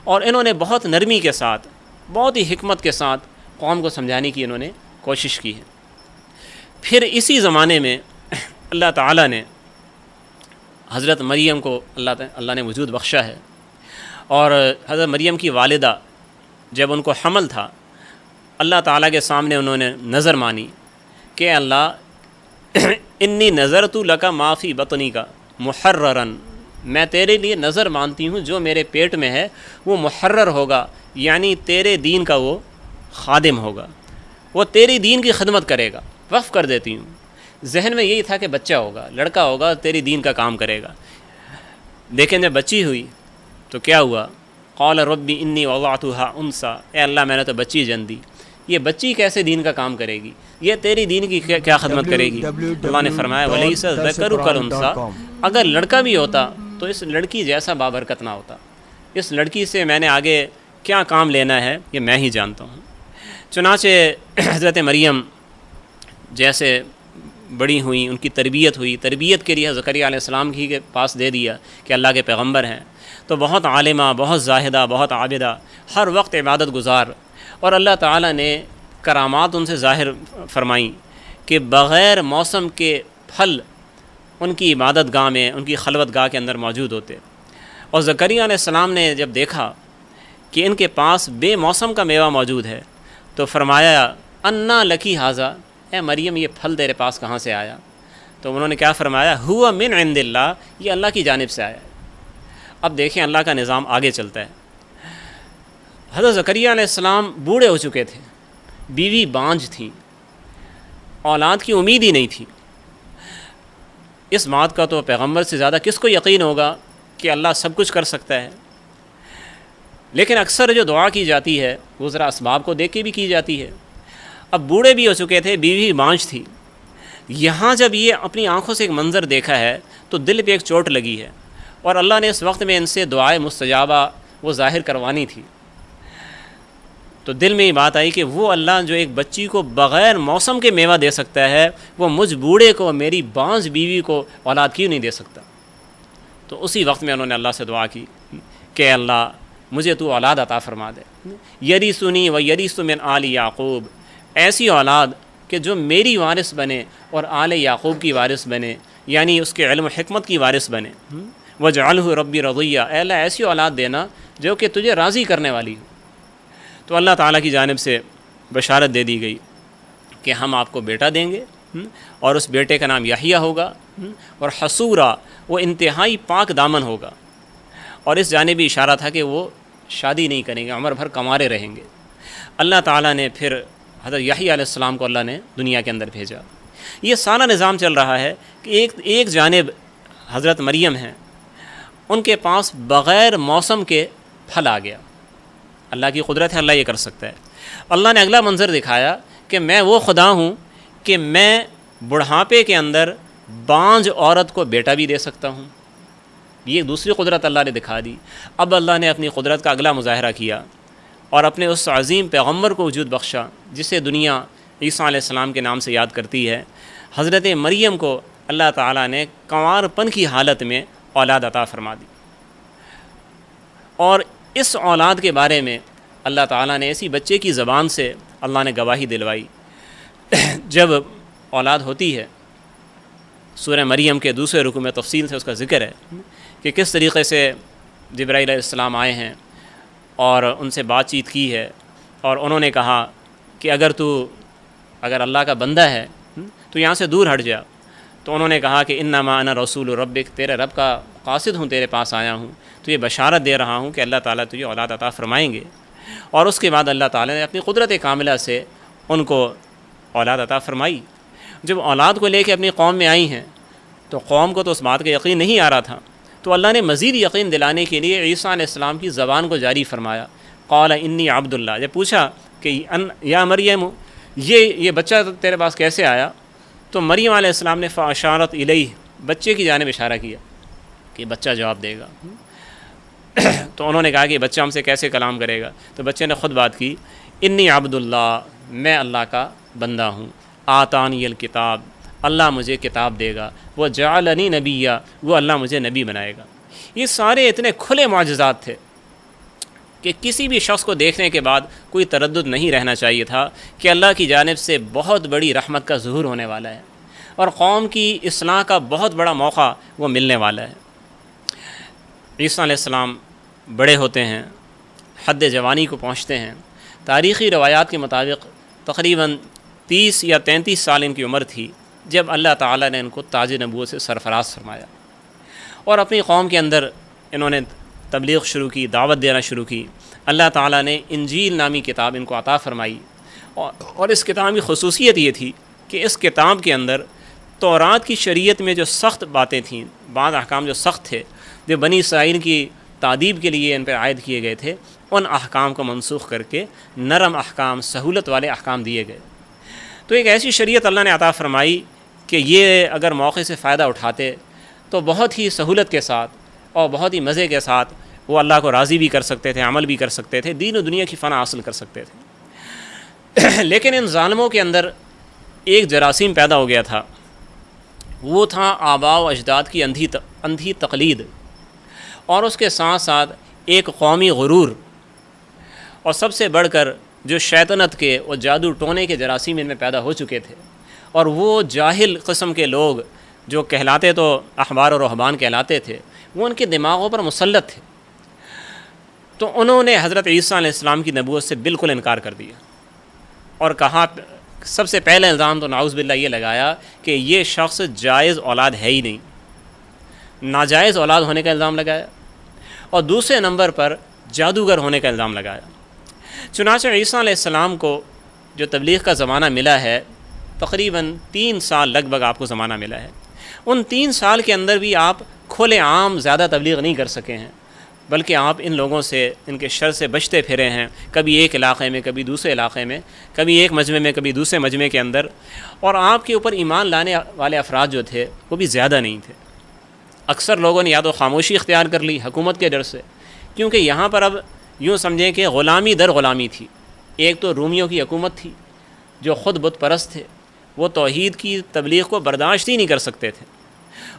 اور انہوں نے بہت نرمی کے ساتھ، بہت ہی حکمت کے ساتھ قوم کو سمجھانے کی انہوں نے کوشش کی ہے. پھر اسی زمانے میں اللہ تعالیٰ نے حضرت مریم کو اللہ نے وجود بخشا ہے، اور حضرت مریم کی والدہ جب ان کو حمل تھا، اللہ تعالیٰ کے سامنے انہوں نے نظر مانی کہ اللہ انی نظرت لک ما فی بطنی کا محررن، میں تیرے لیے نظر مانتی ہوں جو میرے پیٹ میں ہے وہ محرر ہوگا، یعنی تیرے دین کا وہ خادم ہوگا، وہ تیری دین کی خدمت کرے گا، وقف کر دیتی ہوں. ذہن میں یہی تھا کہ بچہ ہوگا، لڑکا ہوگا، تیری دین کا کام کرے گا. لیکن جب بچی ہوئی تو کیا ہوا؟ قال ربی انی وضعتها انثى، اے اللہ میں نے تو بچی جن دی، یہ بچی کیسے دین کا کام کرے گی، یہ تیری دین کی کیا خدمت کرے گی؟ اللہ نے فرمایا ولیس الذکر کالانثی، اگر لڑکا بھی ہوتا تو اس لڑکی جیسا بابرکت نہ ہوتا، اس لڑکی سے میں نے آگے کیا کام لینا ہے یہ میں ہی جانتا ہوں. چنانچہ حضرت مریم جیسے بڑی ہوئیں، ان کی تربیت ہوئی، تربیت کے لیے زکریا علیہ السلام ہی کے پاس دے دیا کہ اللہ کے پیغمبر ہیں. تو بہت عالمہ، بہت زاہدہ، بہت عابدہ، ہر وقت عبادت گزار، اور اللہ تعالیٰ نے کرامات ان سے ظاہر فرمائیں کہ بغیر موسم کے پھل ان کی عبادت گاہ میں، ان کی خلوت گاہ کے اندر موجود ہوتے. اور زکریا علیہ السلام نے جب دیکھا کہ ان کے پاس بے موسم کا میوہ موجود ہے تو فرمایا انا لکی ھذا، اے مریم یہ پھل تیرے پاس کہاں سے آیا؟ تو انہوں نے کیا فرمایا؟ ہوا من عند اللہ، یہ اللہ کی جانب سے آیا ہے. اب دیکھیں اللہ کا نظام آگے چلتا ہے. حضرت زکریا علیہ السلام بوڑھے ہو چکے تھے، بیوی بانجھ تھیں، اولاد کی امید ہی نہیں تھی. اس بات کا تو پیغمبر سے زیادہ کس کو یقین ہوگا کہ اللہ سب کچھ کر سکتا ہے. لیکن اکثر جو دعا کی جاتی ہے وہ ذرا اسباب کو دیکھ کے بھی کی جاتی ہے. اب بوڑھے بھی ہو چکے تھے، بیوی بانجھ تھی. یہاں جب یہ اپنی آنکھوں سے ایک منظر دیکھا ہے تو دل پہ ایک چوٹ لگی ہے، اور اللہ نے اس وقت میں ان سے دعائے مستجابہ وہ ظاہر کروانی تھی. تو دل میں یہ بات آئی کہ وہ اللہ جو ایک بچی کو بغیر موسم کے میوہ دے سکتا ہے، وہ مجھ بوڑھے کو، میری بانجھ بیوی کو اولاد کیوں نہیں دے سکتا؟ تو اسی وقت میں انہوں نے اللہ سے دعا کی کہ اللہ مجھے تو اولاد عطا فرما دے، یرثنی و یرث من آل یعقوب، ایسی اولاد کہ جو میری وارث بنے اور آل یعقوب کی وارث بنے، یعنی اس کے علم و حکمت کی وارث بنے. وجعلہ ربی رضیہ، اے اللہ ایسی اولاد دینا جو کہ تجھے راضی کرنے والی ہو. تو اللہ تعالیٰ کی جانب سے بشارت دے دی گئی کہ ہم آپ کو بیٹا دیں گے، اور اس بیٹے کا نام یحییٰ ہوگا، اور حصورا، وہ انتہائی پاک دامن ہوگا. اور اس جانب بھی اشارہ تھا کہ وہ شادی نہیں کریں گے، عمر بھر کنوارے رہیں گے. اللہ تعالیٰ نے پھر حضرت یحییٰ علیہ السلام کو اللہ نے دنیا کے اندر بھیجا. یہ سارا نظام چل رہا ہے کہ ایک جانب حضرت مریم ہیں، ان کے پاس بغیر موسم کے پھل آ گیا. اللہ کی قدرت ہے، اللہ یہ کر سکتا ہے. اللہ نے اگلا منظر دکھایا کہ میں وہ خدا ہوں کہ میں بڑھاپے کے اندر بانجھ عورت کو بیٹا بھی دے سکتا ہوں. یہ دوسری قدرت اللہ نے دکھا دی۔ اب اللہ نے اپنی قدرت کا اگلا مظاہرہ کیا اور اپنے اس عظیم پیغمبر کو وجود بخشا جسے دنیا عیسیٰ علیہ السلام کے نام سے یاد کرتی ہے۔ حضرت مریم کو اللہ تعالیٰ نے کنوار پن کی حالت میں اولاد عطا فرما دی، اور اس اولاد کے بارے میں اللہ تعالیٰ نے ایسی بچے کی زبان سے اللہ نے گواہی دلوائی۔ جب اولاد ہوتی ہے، سورہ مریم کے دوسرے رکوع میں تفصیل سے اس کا ذکر ہے کہ کس طریقے سے جبرائیل علیہ السلام آئے ہیں اور ان سے بات چیت کی ہے، اور انہوں نے کہا کہ اگر اللہ کا بندہ ہے تو یہاں سے دور ہٹ جا۔ تو انہوں نے کہا کہ انما انا رسول ربک، تیرے رب کا قاصد ہوں، تیرے پاس آیا ہوں، تو یہ بشارت دے رہا ہوں کہ اللہ تعالیٰ تجھے اولاد عطا فرمائیں گے۔ اور اس کے بعد اللہ تعالیٰ نے اپنی قدرت کاملہ سے ان کو اولاد عطا فرمائی۔ جب اولاد کو لے کے اپنی قوم میں آئی ہیں تو قوم کو تو اس بات کا یقین نہیں آ رہا تھا، تو اللہ نے مزید یقین دلانے کے لیے عیسیٰ علیہ السلام کی زبان کو جاری فرمایا۔ قال انی عبد اللہ، جب پوچھا کہ یا مریم یہ بچہ تیرے پاس کیسے آیا، تو مریم علیہ السلام نے فاشارت الیہ، بچے کی جانب اشارہ کیا کہ بچہ جواب دے گا۔ تو انہوں نے کہا کہ بچہ ہم سے کیسے کلام کرے گا، تو بچے نے خود بات کی، انی عبد اللہ، میں اللہ کا بندہ ہوں، آتانی الکتاب، اللہ مجھے کتاب دے گا، وہ جعلنی نبیہ، وہ اللہ مجھے نبی بنائے گا۔ یہ سارے اتنے کھلے معجزات تھے کہ کسی بھی شخص کو دیکھنے کے بعد کوئی تردد نہیں رہنا چاہیے تھا کہ اللہ کی جانب سے بہت بڑی رحمت کا ظہور ہونے والا ہے اور قوم کی اصلاح کا بہت بڑا موقع وہ ملنے والا ہے۔ عیسیٰ علیہ السلام بڑے ہوتے ہیں، حد جوانی کو پہنچتے ہیں۔ تاریخی روایات کے مطابق تقریباً 30 یا 33 سال ان کی عمر تھی جب اللہ تعالیٰ نے ان کو تاج نبوت سے سرفراز فرمایا، اور اپنی قوم کے اندر انہوں نے تبلیغ شروع کی، دعوت دینا شروع کی۔ اللہ تعالیٰ نے انجیل نامی کتاب ان کو عطا فرمائی، اور اس کتاب کی خصوصیت یہ تھی کہ اس کتاب کے اندر تورات کی شریعت میں جو سخت باتیں تھیں، بعض احکام جو سخت تھے، جو بنی اسرائیل کی تعدیب کے لیے ان پر عائد کیے گئے تھے، ان احکام کو منسوخ کر کے نرم احکام، سہولت والے احکام دیے گئے۔ تو ایک ایسی شریعت اللہ نے عطا فرمائی کہ یہ اگر موقع سے فائدہ اٹھاتے تو بہت ہی سہولت کے ساتھ اور بہت ہی مزے کے ساتھ وہ اللہ کو راضی بھی کر سکتے تھے، عمل بھی کر سکتے تھے، دین و دنیا کی فنا حاصل کر سکتے تھے۔ لیکن ان ظالموں کے اندر ایک جراثیم پیدا ہو گیا تھا، وہ تھا آباء و اجداد کی اندھی تقلید، اور اس کے ساتھ ساتھ ایک قومی غرور، اور سب سے بڑھ کر جو شیطنت کے اور جادو ٹونے کے جراثیم ان میں پیدا ہو چکے تھے، اور وہ جاہل قسم کے لوگ جو کہلاتے تو احبار و رہبان کہلاتے تھے، وہ ان کے دماغوں پر مسلط تھے۔ تو انہوں نے حضرت عیسیٰ علیہ السلام کی نبوت سے بالکل انکار کر دیا، اور کہا، سب سے پہلے الزام تو نعوذ باللہ یہ لگایا کہ یہ شخص جائز اولاد ہے ہی نہیں، ناجائز اولاد ہونے کا الزام لگایا، اور دوسرے نمبر پر جادوگر ہونے کا الزام لگایا۔ چنانچہ عیسیٰ علیہ السلام کو جو تبلیغ کا زمانہ ملا ہے، تقریباً 3 سال لگ بھگ آپ کو زمانہ ملا ہے۔ ان 3 سال کے اندر بھی آپ کھلے عام زیادہ تبلیغ نہیں کر سکے ہیں، بلکہ آپ ان لوگوں سے، ان کے شر سے بچتے پھرے ہیں، کبھی ایک علاقے میں، کبھی دوسرے علاقے میں، کبھی ایک مجمع میں، کبھی دوسرے مجمع کے اندر، اور آپ کے اوپر ایمان لانے والے افراد جو تھے وہ بھی زیادہ نہیں تھے۔ اکثر لوگوں نے یا تو خاموشی اختیار کر لی حکومت کے ڈر سے، کیونکہ یہاں پر اب یوں سمجھیں کہ غلامی در غلامی تھی۔ ایک تو رومیوں کی حکومت تھی جو خود بت پرست تھے، وہ توحید کی تبلیغ کو برداشت ہی نہیں کر سکتے تھے،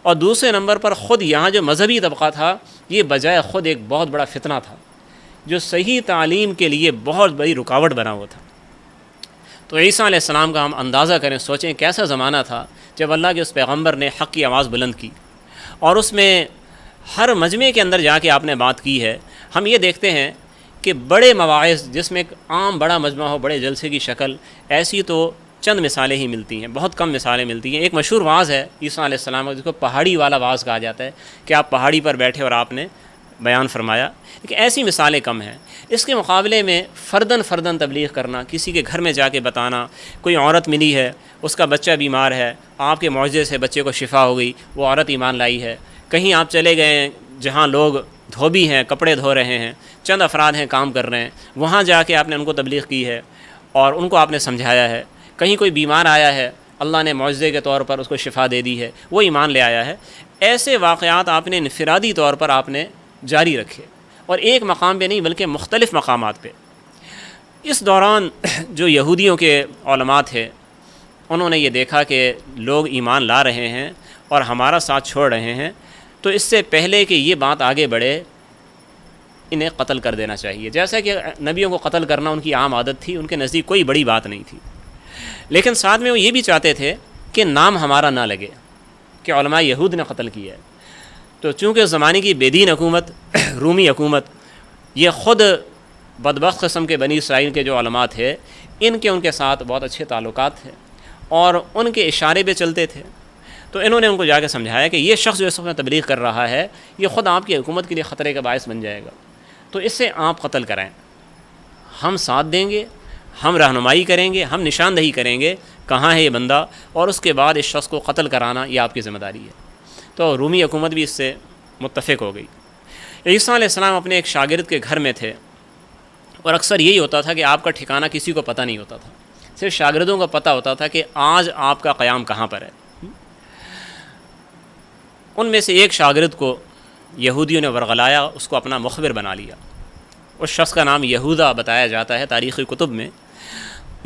اور دوسرے نمبر پر خود یہاں جو مذہبی طبقہ تھا، یہ بجائے خود ایک بہت بڑا فتنہ تھا جو صحیح تعلیم کے لیے بہت بڑی رکاوٹ بنا ہوا تھا۔ تو عیسیٰ علیہ السلام کا ہم اندازہ کریں، سوچیں کیسا زمانہ تھا جب اللہ کے اس پیغمبر نے حق کی آواز بلند کی، اور اس میں ہر مجمع کے اندر جا کے آپ نے بات کی ہے۔ ہم یہ دیکھتے ہیں کہ بڑے مواعظ جس میں ایک عام بڑا مجمع ہو، بڑے جلسے کی شکل، ایسی تو چند مثالیں ہی ملتی ہیں، بہت کم مثالیں ملتی ہیں۔ ایک مشہور واعظ ہے عیسیٰ علیہ السلام کا، جس کو پہاڑی والا واعظ کہا جاتا ہے، کہ آپ پہاڑی پر بیٹھے اور آپ نے بیان فرمایا، لیکن ایسی مثالیں کم ہیں۔ اس کے مقابلے میں فرداً تبلیغ کرنا، کسی کے گھر میں جا کے بتانا، کوئی عورت ملی ہے، اس کا بچہ بیمار ہے، آپ کے معجزے سے بچے کو شفا ہو گئی، وہ عورت ایمان لائی ہے۔ کہیں آپ چلے گئے ہیں جہاں لوگ دھوبی ہیں، کپڑے دھو رہے ہیں، چند افراد ہیں کام کر رہے ہیں، وہاں جا کے آپ نے ان کو تبلیغ کی ہے اور ان کو آپ نے سمجھایا ہے۔ کہیں کوئی بیمار آیا ہے، اللہ نے معجزے کے طور پر اس کو شفا دے دی ہے، وہ ایمان لے آیا ہے۔ ایسے واقعات آپ نے انفرادی طور پر آپ نے جاری رکھے، اور ایک مقام پہ نہیں بلکہ مختلف مقامات پہ۔ اس دوران جو یہودیوں کے علماء تھے انہوں نے یہ دیکھا کہ لوگ ایمان لا رہے ہیں اور ہمارا ساتھ چھوڑ رہے ہیں، تو اس سے پہلے کہ یہ بات آگے بڑھے انہیں قتل کر دینا چاہیے۔ جیسا کہ نبیوں کو قتل کرنا ان کی عام عادت تھی، ان کے نزدیک کوئی بڑی بات نہیں تھی، لیکن ساتھ میں وہ یہ بھی چاہتے تھے کہ نام ہمارا نہ لگے کہ علماء یہود نے قتل کیا ہے۔ تو چونکہ اس زمانے کی بے دین حکومت رومی حکومت یہ خود بدبخت قسم کے بنی اسرائیل کے جو علماء تھے ان کے ساتھ بہت اچھے تعلقات تھے اور ان کے اشارے پہ چلتے تھے، تو انہوں نے ان کو جا کے سمجھایا کہ یہ شخص جو اس وقت تبلیغ کر رہا ہے یہ خود آپ کی حکومت کے لیے خطرے کا باعث بن جائے گا، تو اس سے آپ قتل کرائیں، ہم ساتھ دیں گے، ہم رہنمائی کریں گے، ہم نشاندہی کریں گے کہاں ہے یہ بندہ، اور اس کے بعد اس شخص کو قتل کرانا یہ آپ کی ذمہ داری ہے۔ تو رومی حکومت بھی اس سے متفق ہو گئی۔ عیسیٰ علیہ السلام اپنے ایک شاگرد کے گھر میں تھے، اور اکثر یہی ہوتا تھا کہ آپ کا ٹھکانہ کسی کو پتہ نہیں ہوتا تھا، صرف شاگردوں کو پتہ ہوتا تھا کہ آج آپ کا قیام کہاں پر ہے۔ ان میں سے ایک شاگرد کو یہودیوں نے ورغلایا، اس کو اپنا مخبر بنا لیا۔ اس شخص کا نام یہوذا بتایا جاتا ہے تاریخی کتب میں۔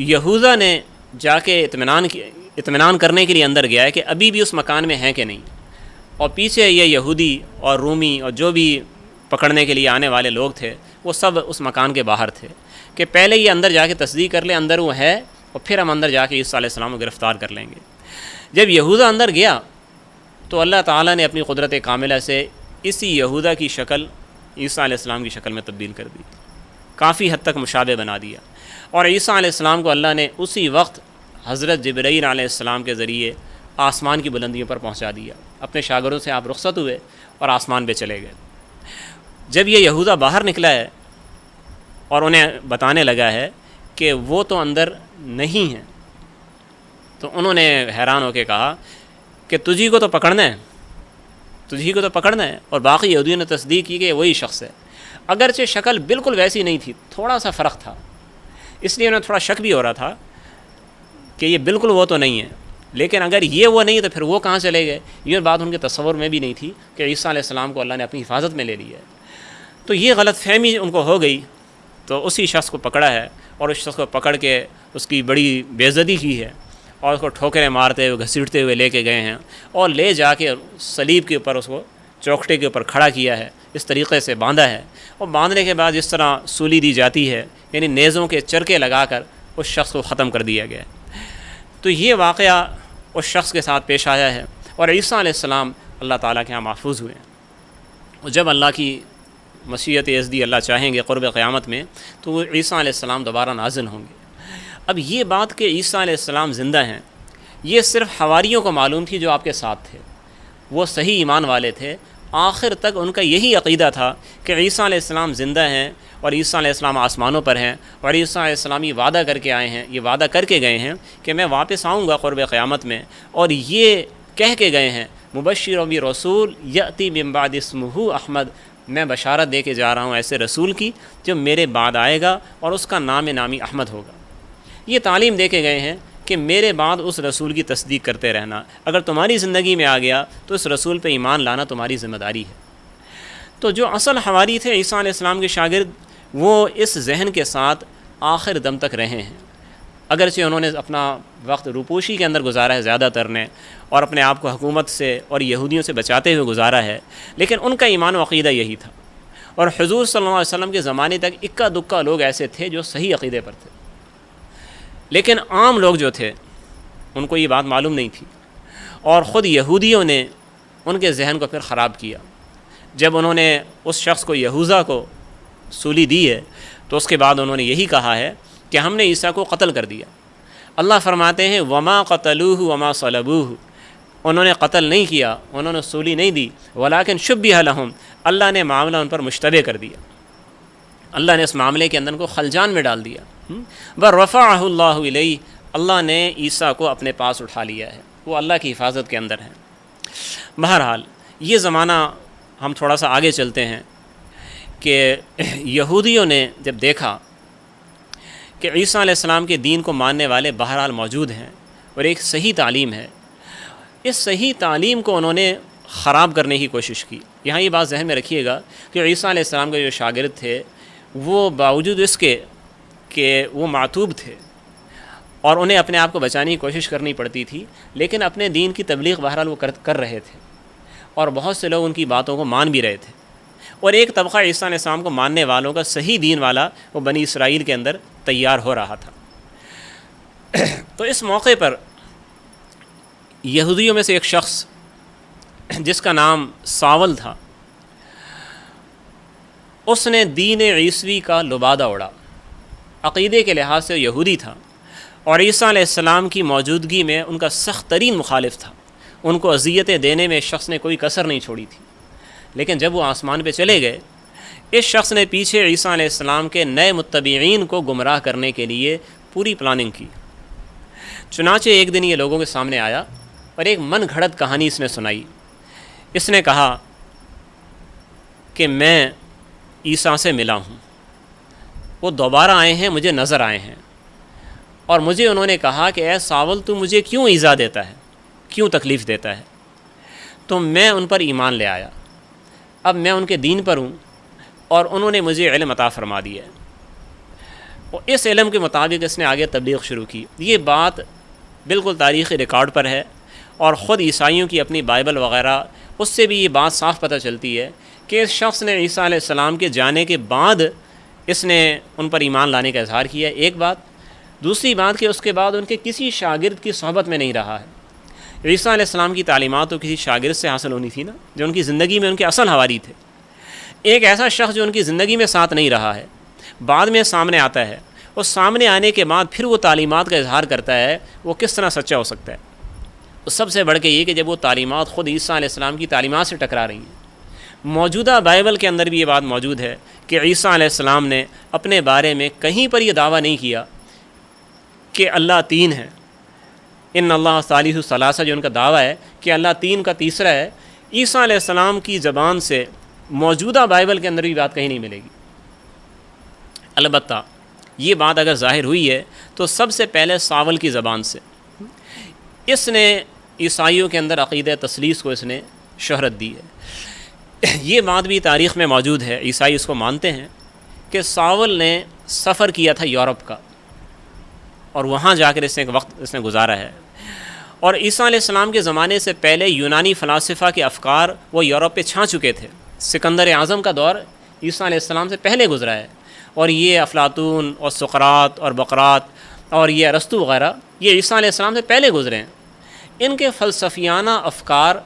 یہوذا نے جا کے اطمینان کرنے کے لیے اندر گیا ہے کہ ابھی بھی اس مکان میں ہیں کہ نہیں، اور پیچھے یہ یہودی اور رومی اور جو بھی پکڑنے کے لیے آنے والے لوگ تھے وہ سب اس مکان کے باہر تھے کہ پہلے یہ اندر جا کے تصدیق کر لیں اندر وہ ہے، اور پھر ہم اندر جا کے عیسیٰ علیہ السلام کو گرفتار کر لیں گے۔ جب یہوذا اندر گیا تو اللہ تعالیٰ نے اپنی قدرت کاملہ سے اسی یہوذا کی شکل عیسیٰ علیہ السلام کی شکل میں تبدیل کر دی، کافی حد تک مشابہ بنا دیا، اور عیسیٰ علیہ السلام کو اللہ نے اسی وقت حضرت جبرائیل علیہ السلام کے ذریعے آسمان کی بلندیوں پر پہنچا دیا۔ اپنے شاگردوں سے آپ رخصت ہوئے اور آسمان پہ چلے گئے۔ جب یہ یہوذا باہر نکلا ہے اور انہیں بتانے لگا ہے کہ وہ تو اندر نہیں ہیں، تو انہوں نے حیران ہو کے کہا کہ تجھی کو تو پکڑنا ہے، تجھی کو تو پکڑنا ہے، اور باقی یہودیوں نے تصدیق کی کہ وہی شخص ہے، اگرچہ شکل بالکل ویسی نہیں تھی، تھوڑا سا فرق تھا، اس لیے انہیں تھوڑا شک بھی ہو رہا تھا کہ یہ بالکل وہ تو نہیں ہے، لیکن اگر یہ وہ نہیں تو پھر وہ کہاں چلے گئے، یہ بات ان کے تصور میں بھی نہیں تھی کہ عیسیٰ علیہ السلام کو اللہ نے اپنی حفاظت میں لے لیا ہے۔ تو یہ غلط فہمی ان کو ہو گئی، تو اسی شخص کو پکڑا ہے اور اس شخص کو پکڑ کے اس کی بڑی بے عزتی کی ہے، اور اس کو ٹھوکریں مارتے ہوئے گھسیٹتے ہوئے لے کے گئے ہیں، اور لے جا کے صلیب کے اوپر اس کو چوکھٹے کے اوپر کھڑا کیا ہے، اس طریقے سے باندھا ہے، اور باندھنے کے بعد جس طرح سولی دی جاتی ہے یعنی نیزوں کے چرکے لگا کر اس شخص کو ختم کر دیا گیا ہے۔ تو یہ واقعہ اس شخص کے ساتھ پیش آیا ہے، اور عیسیٰ علیہ السلام اللہ تعالیٰ کے ہاں محفوظ ہوئے ہیں، اور جب اللہ کی مشیت ازدی اللہ چاہیں گے قرب قیامت میں تو وہ عیسیٰ علیہ السلام دوبارہ نازل ہوں گے۔ اب یہ بات کہ عیسیٰ علیہ السلام زندہ ہیں یہ صرف حواریوں کو معلوم تھی جو آپ کے ساتھ تھے، وہ صحیح ایمان والے تھے، آخر تک ان کا یہی عقیدہ تھا کہ عیسیٰ علیہ السلام زندہ ہیں اور عیسیٰ علیہ السلام آسمانوں پر ہیں، اور عیسیٰ علیہ السلام یہ وعدہ کر کے آئے ہیں، یہ وعدہ کر کے گئے ہیں کہ میں واپس آؤں گا قرب قیامت میں، اور یہ کہہ کے گئے ہیں مبشر برسول یأتی من بعد اسمہ احمد، میں بشارت دے کے جا رہا ہوں ایسے رسول کی جو میرے بعد آئے گا اور اس کا نام نامی احمد ہوگا۔ یہ تعلیم دے کے گئے ہیں کہ میرے بعد اس رسول کی تصدیق کرتے رہنا، اگر تمہاری زندگی میں آ گیا تو اس رسول پہ ایمان لانا تمہاری ذمہ داری ہے۔ تو جو اصل حواری تھے عیسیٰ علیہ السلام کے شاگرد وہ اس ذہن کے ساتھ آخر دم تک رہے ہیں، اگرچہ انہوں نے اپنا وقت روپوشی کے اندر گزارا ہے زیادہ تر نے، اور اپنے آپ کو حکومت سے اور یہودیوں سے بچاتے ہوئے گزارا ہے، لیکن ان کا ایمان و عقیدہ یہی تھا، اور حضور صلی اللہ علیہ وسلم کے زمانے تک اکا دکا لوگ ایسے تھے جو صحیح عقیدے پر تھے، لیکن عام لوگ جو تھے ان کو یہ بات معلوم نہیں تھی، اور خود یہودیوں نے ان کے ذہن کو پھر خراب کیا۔ جب انہوں نے اس شخص کو یہوذا کو سولی دی ہے تو اس کے بعد انہوں نے یہی کہا ہے کہ ہم نے عیسیٰ کو قتل کر دیا۔ اللہ فرماتے ہیں وما قتلوہ وما صلبوہ، انہوں نے قتل نہیں کیا، انہوں نے سولی نہیں دی، ولیکن شبہ لہم، اللہ نے معاملہ ان پر مشتبہ کر دیا، اللہ نے اس معاملے کے اندر ان کو خلجان میں ڈال دیا۔ ورفعہ اللہ الیہ، اللہ نے عیسیٰ کو اپنے پاس اٹھا لیا ہے، وہ اللہ کی حفاظت کے اندر ہے۔ بہرحال یہ زمانہ ہم تھوڑا سا آگے چلتے ہیں کہ یہودیوں نے جب دیکھا کہ عیسیٰ علیہ السلام کے دین کو ماننے والے بہرحال موجود ہیں اور ایک صحیح تعلیم ہے، اس صحیح تعلیم کو انہوں نے خراب کرنے کی کوشش کی۔ یہاں یہ بات ذہن میں رکھیے گا کہ عیسیٰ علیہ السلام کے جو شاگرد تھے وہ باوجود اس کے کہ وہ معتوب تھے اور انہیں اپنے آپ کو بچانے کی کوشش کرنی پڑتی تھی، لیکن اپنے دین کی تبلیغ بہرحال وہ کر رہے تھے، اور بہت سے لوگ ان کی باتوں کو مان بھی رہے تھے، اور ایک طبقہ عیسیٰ علیہ السلام کو ماننے والوں کا صحیح دین والا وہ بنی اسرائیل کے اندر تیار ہو رہا تھا۔ تو اس موقع پر یہودیوں میں سے ایک شخص جس کا نام ساول تھا، اس نے دین عیسوی کا لبادہ اڑا۔ عقیدے کے لحاظ سے یہودی تھا اور عیسیٰ علیہ السلام کی موجودگی میں ان کا سخت ترین مخالف تھا، ان کو اذیتیں دینے میں شخص نے کوئی کسر نہیں چھوڑی تھی۔ لیکن جب وہ آسمان پہ چلے گئے، اس شخص نے پیچھے عیسیٰ علیہ السلام کے نئے متبعین کو گمراہ کرنے کے لیے پوری پلاننگ کی۔ چنانچہ ایک دن یہ لوگوں کے سامنے آیا اور ایک من گھڑت کہانی اس نے سنائی۔ اس نے کہا کہ میں عیسیٰ سے ملا ہوں، وہ دوبارہ آئے ہیں، مجھے نظر آئے ہیں، اور مجھے انہوں نے کہا کہ اے ساول تو مجھے کیوں ایذا دیتا ہے، کیوں تکلیف دیتا ہے؟ تو میں ان پر ایمان لے آیا، اب میں ان کے دین پر ہوں اور انہوں نے مجھے علم عطا فرما دیا ہے، اور اس علم کے مطابق اس نے آگے تبلیغ شروع کی۔ یہ بات بالکل تاریخی ریکارڈ پر ہے، اور خود عیسائیوں کی اپنی بائبل وغیرہ اس سے بھی یہ بات صاف پتہ چلتی ہے کہ اس شخص نے عیسیٰ علیہ السلام کے جانے کے بعد اس نے ان پر ایمان لانے کا اظہار کیا، ایک بات۔ دوسری بات کہ اس کے بعد ان کے کسی شاگرد کی صحبت میں نہیں رہا ہے۔ عیسیٰ علیہ السلام کی تعلیمات تو کسی شاگرد سے حاصل ہونی تھی نا، جو ان کی زندگی میں ان کے اصل حواری تھے۔ ایک ایسا شخص جو ان کی زندگی میں ساتھ نہیں رہا ہے، بعد میں سامنے آتا ہے، اور سامنے آنے کے بعد پھر وہ تعلیمات کا اظہار کرتا ہے، وہ کس طرح سچا ہو سکتا ہے؟ تو سب سے بڑھ کے یہ کہ جب وہ تعلیمات خود عیسیٰ علیہ السلام کی تعلیمات سے ٹکرا رہی ہیں۔ موجودہ بائبل کے اندر بھی یہ بات موجود ہے کہ عیسیٰ علیہ السلام نے اپنے بارے میں کہیں پر یہ دعویٰ نہیں کیا کہ اللہ تین ہے، ان اللہ ثالث ثلاثہ، جو ان کا دعویٰ ہے کہ اللہ تین کا تیسرا ہے، عیسیٰ علیہ السلام کی زبان سے موجودہ بائبل کے اندر بھی بات کہیں نہیں ملے گی۔ البتہ یہ بات اگر ظاہر ہوئی ہے تو سب سے پہلے ساول کی زبان سے۔ اس نے عیسائیوں کے اندر عقیدہ تثلیث کو اس نے شہرت دی ہے۔ یہ بات بھی تاریخ میں موجود ہے، عیسائی اس کو مانتے ہیں کہ ساول نے سفر کیا تھا یورپ کا، اور وہاں جا کر اس نے ایک وقت اس نے گزارا ہے، اور عیسیٰ علیہ السلام کے زمانے سے پہلے یونانی فلاسفہ کے افکار وہ یورپ پہ چھا چکے تھے۔ سکندر اعظم کا دور عیسیٰ علیہ السلام سے پہلے گزرا ہے، اور یہ افلاطون اور سقراط اور بقراط اور یہ ارسطو وغیرہ یہ عیسیٰ علیہ السلام سے پہلے گزرے ہیں۔ ان کے فلسفیانہ افکار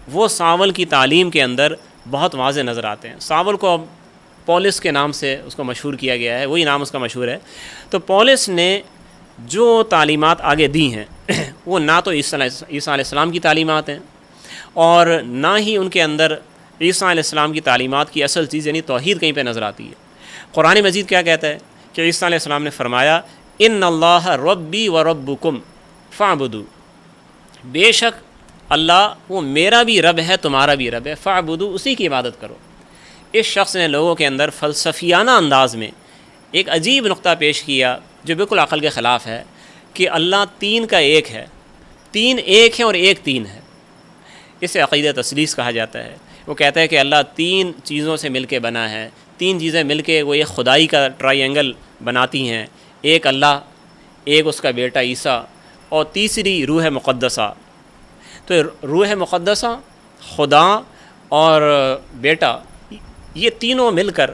وہ ساول کی تعلیم کے اندر بہت واضح نظر آتے ہیں۔ ساول کو اب پولس کے نام سے اس کو مشہور کیا گیا ہے، وہی نام اس کا مشہور ہے۔ تو پولس نے جو تعلیمات آگے دی ہیں وہ نہ تو عیسیٰ علیہ السلام کی تعلیمات ہیں، اور نہ ہی ان کے اندر عیسیٰ علیہ السلام کی تعلیمات کی اصل چیز یعنی توحید کہیں پہ نظر آتی ہے۔ قرآن مجید کیا کہتا ہے کہ عیسیٰ علیہ السلام نے فرمایا ان اللہ ربی و ربکم فاعبدوا، بے شک اللہ وہ میرا بھی رب ہے تمہارا بھی رب ہے، فاعبدوا، اسی کی عبادت کرو۔ اس شخص نے لوگوں کے اندر فلسفیانہ انداز میں ایک عجیب نقطہ پیش کیا جو بالکل عقل کے خلاف ہے کہ اللہ تین کا ایک ہے، تین ایک ہے اور ایک تین ہے۔ اسے عقیدہ تثلیث کہا جاتا ہے۔ وہ کہتا ہے کہ اللہ تین چیزوں سے مل کے بنا ہے، تین چیزیں مل کے وہ ایک خدائی کا ٹرائی اینگل بناتی ہیں، ایک اللہ، ایک اس کا بیٹا عیسیٰ، اور تیسری روح مقدسہ۔ تو روح مقدسہ، خدا اور بیٹا، یہ تینوں مل کر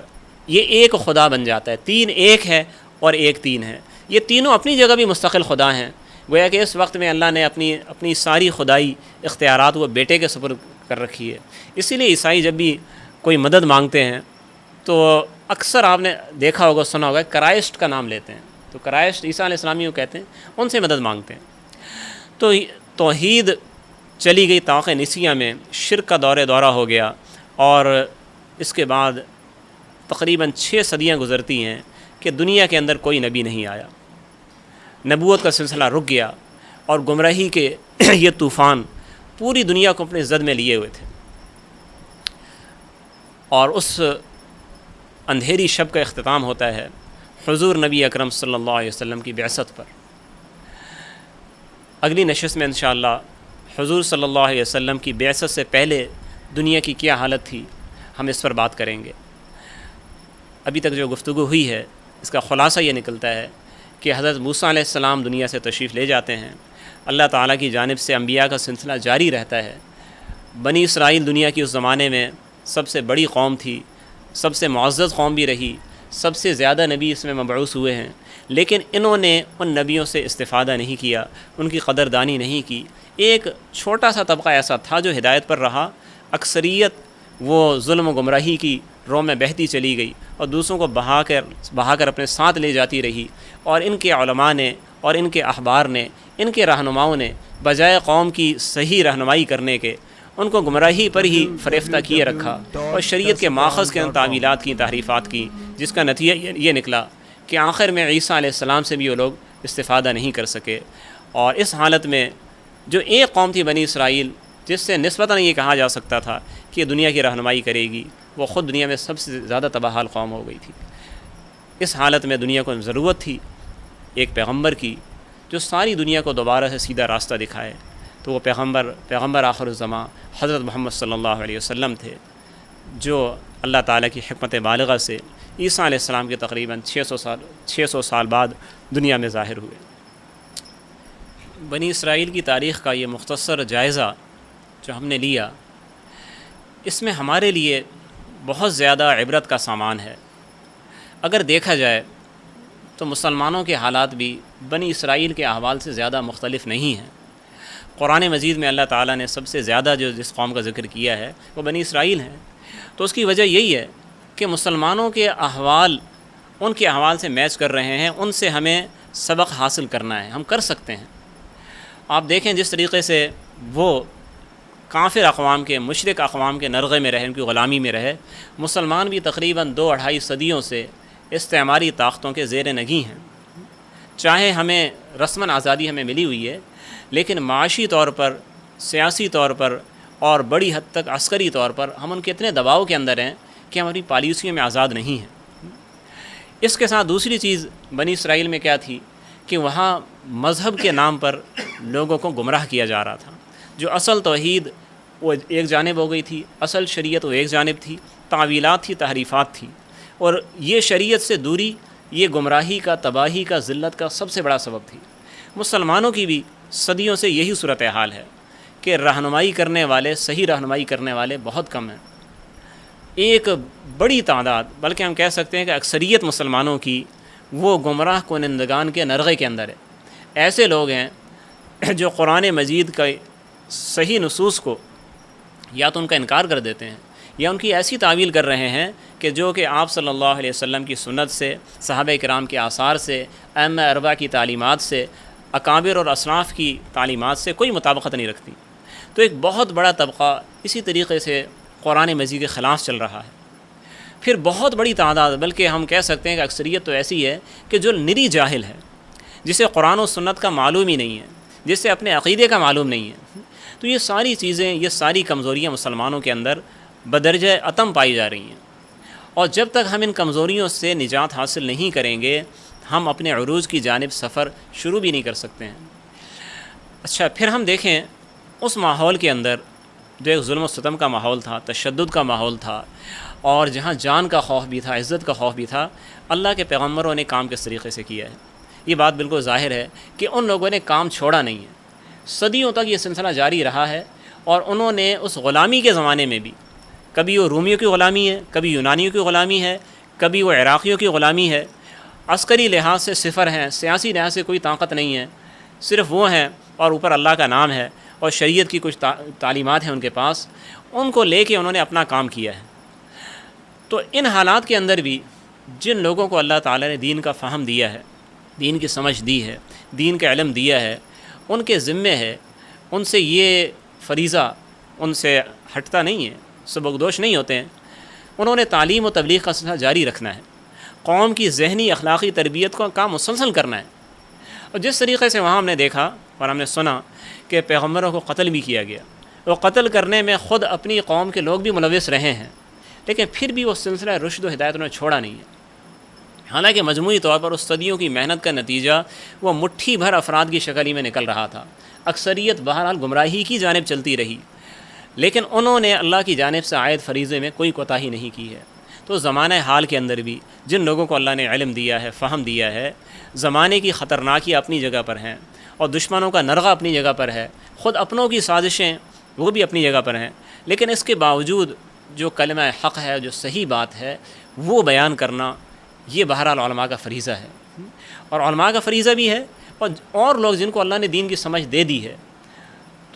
یہ ایک خدا بن جاتا ہے۔ تین ایک ہے اور ایک تین ہے۔ یہ تینوں اپنی جگہ بھی مستقل خدا ہیں، گویا کہ اس وقت میں اللہ نے اپنی ساری خدائی اختیارات وہ بیٹے کے سپرد کر رکھی ہے۔ اسی لیے عیسائی جب بھی کوئی مدد مانگتے ہیں تو اکثر آپ نے دیکھا ہوگا، سنا ہوگا، کرائسٹ کا نام لیتے ہیں۔ تو کرائسٹ عیسیٰ علیہ السلام کو کہتے ہیں، ان سے مدد مانگتے ہیں۔ تو توحید چلی گئی طاق نسیہ میں، شرک کا دورہ ہو گیا، اور اس کے بعد تقریباً 6 صدیاں گزرتی ہیں کہ دنیا کے اندر کوئی نبی نہیں آیا، نبوت کا سلسلہ رک گیا، اور گمراہی کے یہ طوفان پوری دنیا کو اپنے زد میں لیے ہوئے تھے۔ اور اس اندھیری شب کا اختتام ہوتا ہے حضور نبی اکرم صلی اللہ علیہ وسلم کی بعثت پر۔ اگلی نشست میں انشاءاللہ حضور صلی اللہ علیہ وسلم کی بعثت سے پہلے دنیا کی کیا حالت تھی، ہم اس پر بات کریں گے۔ ابھی تک جو گفتگو ہوئی ہے اس کا خلاصہ یہ نکلتا ہے کہ حضرت موسیٰ علیہ السلام دنیا سے تشریف لے جاتے ہیں، اللہ تعالیٰ کی جانب سے انبیاء کا سلسلہ جاری رہتا ہے۔ بنی اسرائیل دنیا کی اس زمانے میں سب سے بڑی قوم تھی، سب سے معزز قوم بھی رہی، سب سے زیادہ نبی اس میں مبعوث ہوئے ہیں، لیکن انہوں نے ان نبیوں سے استفادہ نہیں کیا، ان کی قدردانی نہیں کی۔ ایک چھوٹا سا طبقہ ایسا تھا جو ہدایت پر رہا، اکثریت وہ ظلم و گمراہی کی رو میں بہتی چلی گئی اور دوسروں کو بہا کر اپنے ساتھ لے جاتی رہی، اور ان کے علماء نے اور ان کے احبار نے، ان کے رہنماؤں نے بجائے قوم کی صحیح رہنمائی کرنے کے ان کو گمراہی پر ہی فریفتہ کیے رکھا اور شریعت کے ماخذ کے ان تعویلات کی، تحریفات کی، جس کا نتیجہ یہ نکلا کہ آخر میں عیسیٰ علیہ السلام سے بھی وہ لوگ استفادہ نہیں کر سکے۔ اور اس حالت میں جو ایک قوم تھی بنی اسرائیل، جس سے نسبتاً یہ کہا جا سکتا تھا کہ دنیا کی رہنمائی کرے گی، وہ خود دنیا میں سب سے زیادہ تباہ حال قوم ہو گئی تھی۔ اس حالت میں دنیا کو ضرورت تھی ایک پیغمبر کی جو ساری دنیا کو دوبارہ سے سیدھا راستہ دکھائے، تو وہ پیغمبر آخر الزماں حضرت محمد صلی اللہ علیہ وسلم تھے، جو اللہ تعالیٰ کی حکمت بالغہ سے عیسیٰ علیہ السلام کے تقریباً 600 سال بعد دنیا میں ظاہر ہوئے۔ بنی اسرائیل کی تاریخ کا یہ مختصر جائزہ جو ہم نے لیا، اس میں ہمارے لیے بہت زیادہ عبرت کا سامان ہے۔ اگر دیکھا جائے تو مسلمانوں کے حالات بھی بنی اسرائیل کے احوال سے زیادہ مختلف نہیں ہیں۔ قرآن مجید میں اللہ تعالیٰ نے سب سے زیادہ جس قوم کا ذکر کیا ہے وہ بنی اسرائیل ہیں، تو اس کی وجہ یہی ہے کہ مسلمانوں کے احوال ان کے احوال سے میچ کر رہے ہیں، ان سے ہمیں سبق حاصل کرنا ہے، ہم کر سکتے ہیں۔ آپ دیکھیں جس طریقے سے وہ کافر اقوام کے، مشرک اقوام کے نرغے میں رہے، ان کی غلامی میں رہے، مسلمان بھی تقریباً 2-2.5 صدیوں سے استعماری طاقتوں کے زیر نگیں ہیں۔ چاہے ہمیں رسماً آزادی ہمیں ملی ہوئی ہے، لیکن معاشی طور پر، سیاسی طور پر اور بڑی حد تک عسکری طور پر ہم ان کے اتنے دباؤ کے اندر ہیں کہ ہماری پالیسیوں میں آزاد نہیں ہیں۔ اس کے ساتھ دوسری چیز بنی اسرائیل میں کیا تھی کہ وہاں مذہب کے نام پر لوگوں کو گمراہ کیا جا رہا تھا۔ جو اصل توحید وہ ایک جانب ہو گئی تھی، اصل شریعت وہ ایک جانب تھی، تعویلات تھی، تحریفات تھی، اور یہ شریعت سے دوری یہ گمراہی کا، تباہی کا، ذلت کا سب سے بڑا سبب تھی۔ مسلمانوں کی بھی صدیوں سے یہی صورتحال ہے کہ رہنمائی کرنے والے، صحیح رہنمائی کرنے والے بہت کم ہیں۔ ایک بڑی تعداد، بلکہ ہم کہہ سکتے ہیں کہ اکثریت مسلمانوں کی وہ گمراہ کنندگان کے نرغے کے اندر ہے۔ ایسے لوگ ہیں جو قرآن مجید کا صحیح نصوص کو یا تو ان کا انکار کر دیتے ہیں یا ان کی ایسی تعویل کر رہے ہیں کہ جو کہ آپ صلی اللہ علیہ وسلم کی سنت سے، صحابہ کرام کے آثار سے، ائمہ اربعہ کی تعلیمات سے، اکابر اور اسلاف کی تعلیمات سے کوئی مطابقت نہیں رکھتی۔ تو ایک بہت بڑا طبقہ اسی طریقے سے قرآن مجید کے خلاف چل رہا ہے۔ پھر بہت بڑی تعداد، بلکہ ہم کہہ سکتے ہیں کہ اکثریت تو ایسی ہے کہ جو نری جاہل ہے، جسے قرآن و سنت کا معلوم ہی نہیں ہے، جسے اپنے عقیدے کا معلوم نہیں ہے۔ تو یہ ساری چیزیں، یہ ساری کمزوریاں مسلمانوں کے اندر بدرجہ عتم پائی جا رہی ہیں، اور جب تک ہم ان کمزوریوں سے نجات حاصل نہیں کریں گے، ہم اپنے عروج کی جانب سفر شروع بھی نہیں کر سکتے ہیں۔ اچھا، پھر ہم دیکھیں اس ماحول کے اندر جو ایک ظلم و ستم کا ماحول تھا، تشدد کا ماحول تھا، اور جہاں جان کا خوف بھی تھا، عزت کا خوف بھی تھا، اللہ کے پیغمبروں نے کام کس طریقے سے کیا ہے۔ یہ بات بالکل ظاہر ہے کہ ان لوگوں نے کام چھوڑا نہیں ہے، صدیوں تک یہ سلسلہ جاری رہا ہے، اور انہوں نے اس غلامی کے زمانے میں بھی، کبھی وہ رومیوں کی غلامی ہے، کبھی یونانیوں کی غلامی ہے، کبھی وہ عراقیوں کی غلامی ہے، عسکری لحاظ سے صفر ہیں، سیاسی لحاظ سے کوئی طاقت نہیں ہے، صرف وہ ہیں اور اوپر اللہ کا نام ہے اور شریعت کی کچھ تعلیمات ہیں ان کے پاس، ان کو لے کے انہوں نے اپنا کام کیا ہے۔ تو ان حالات کے اندر بھی جن لوگوں کو اللہ تعالیٰ نے دین کا فہم دیا ہے، دین کی سمجھ دی ہے، دین کا علم دیا ہے، ان کے ذمے ہے، ان سے یہ فریضہ ان سے ہٹتا نہیں ہے، سبکدوش نہیں ہوتے ہیں۔ انہوں نے تعلیم و تبلیغ کا سلسلہ جاری رکھنا ہے، قوم کی ذہنی اخلاقی تربیت کا مسلسل کرنا ہے۔ اور جس طریقے سے وہاں ہم نے دیکھا اور ہم نے سنا کہ پیغمبروں کو قتل بھی کیا گیا، وہ قتل کرنے میں خود اپنی قوم کے لوگ بھی ملوث رہے ہیں، لیکن پھر بھی وہ سلسلہ رشد و ہدایت انہوں نے چھوڑا نہیں ہے۔ حالانکہ مجموعی طور پر اس صدیوں کی محنت کا نتیجہ وہ مٹھی بھر افراد کی شکل ہی میں نکل رہا تھا. اکثریت بہرحال گمراہی کی جانب چلتی رہی، لیکن انہوں نے اللہ کی جانب سے عائد فریضے میں کوئی کوتاہی نہیں کی ہے. تو زمانہ حال کے اندر بھی جن لوگوں کو اللہ نے علم دیا ہے، فہم دیا ہے، زمانے کی خطرناکیاں اپنی جگہ پر ہیں اور دشمنوں کا نرغہ اپنی جگہ پر ہے، خود اپنوں کی سازشیں وہ بھی اپنی جگہ پر ہیں، لیکن اس کے باوجود جو کلمہ حق ہے، جو صحیح بات ہے، وہ بیان کرنا یہ بہرحال علماء کا فریضہ ہے. اور علماء کا فریضہ بھی ہے اور لوگ جن کو اللہ نے دین کی سمجھ دے دی ہے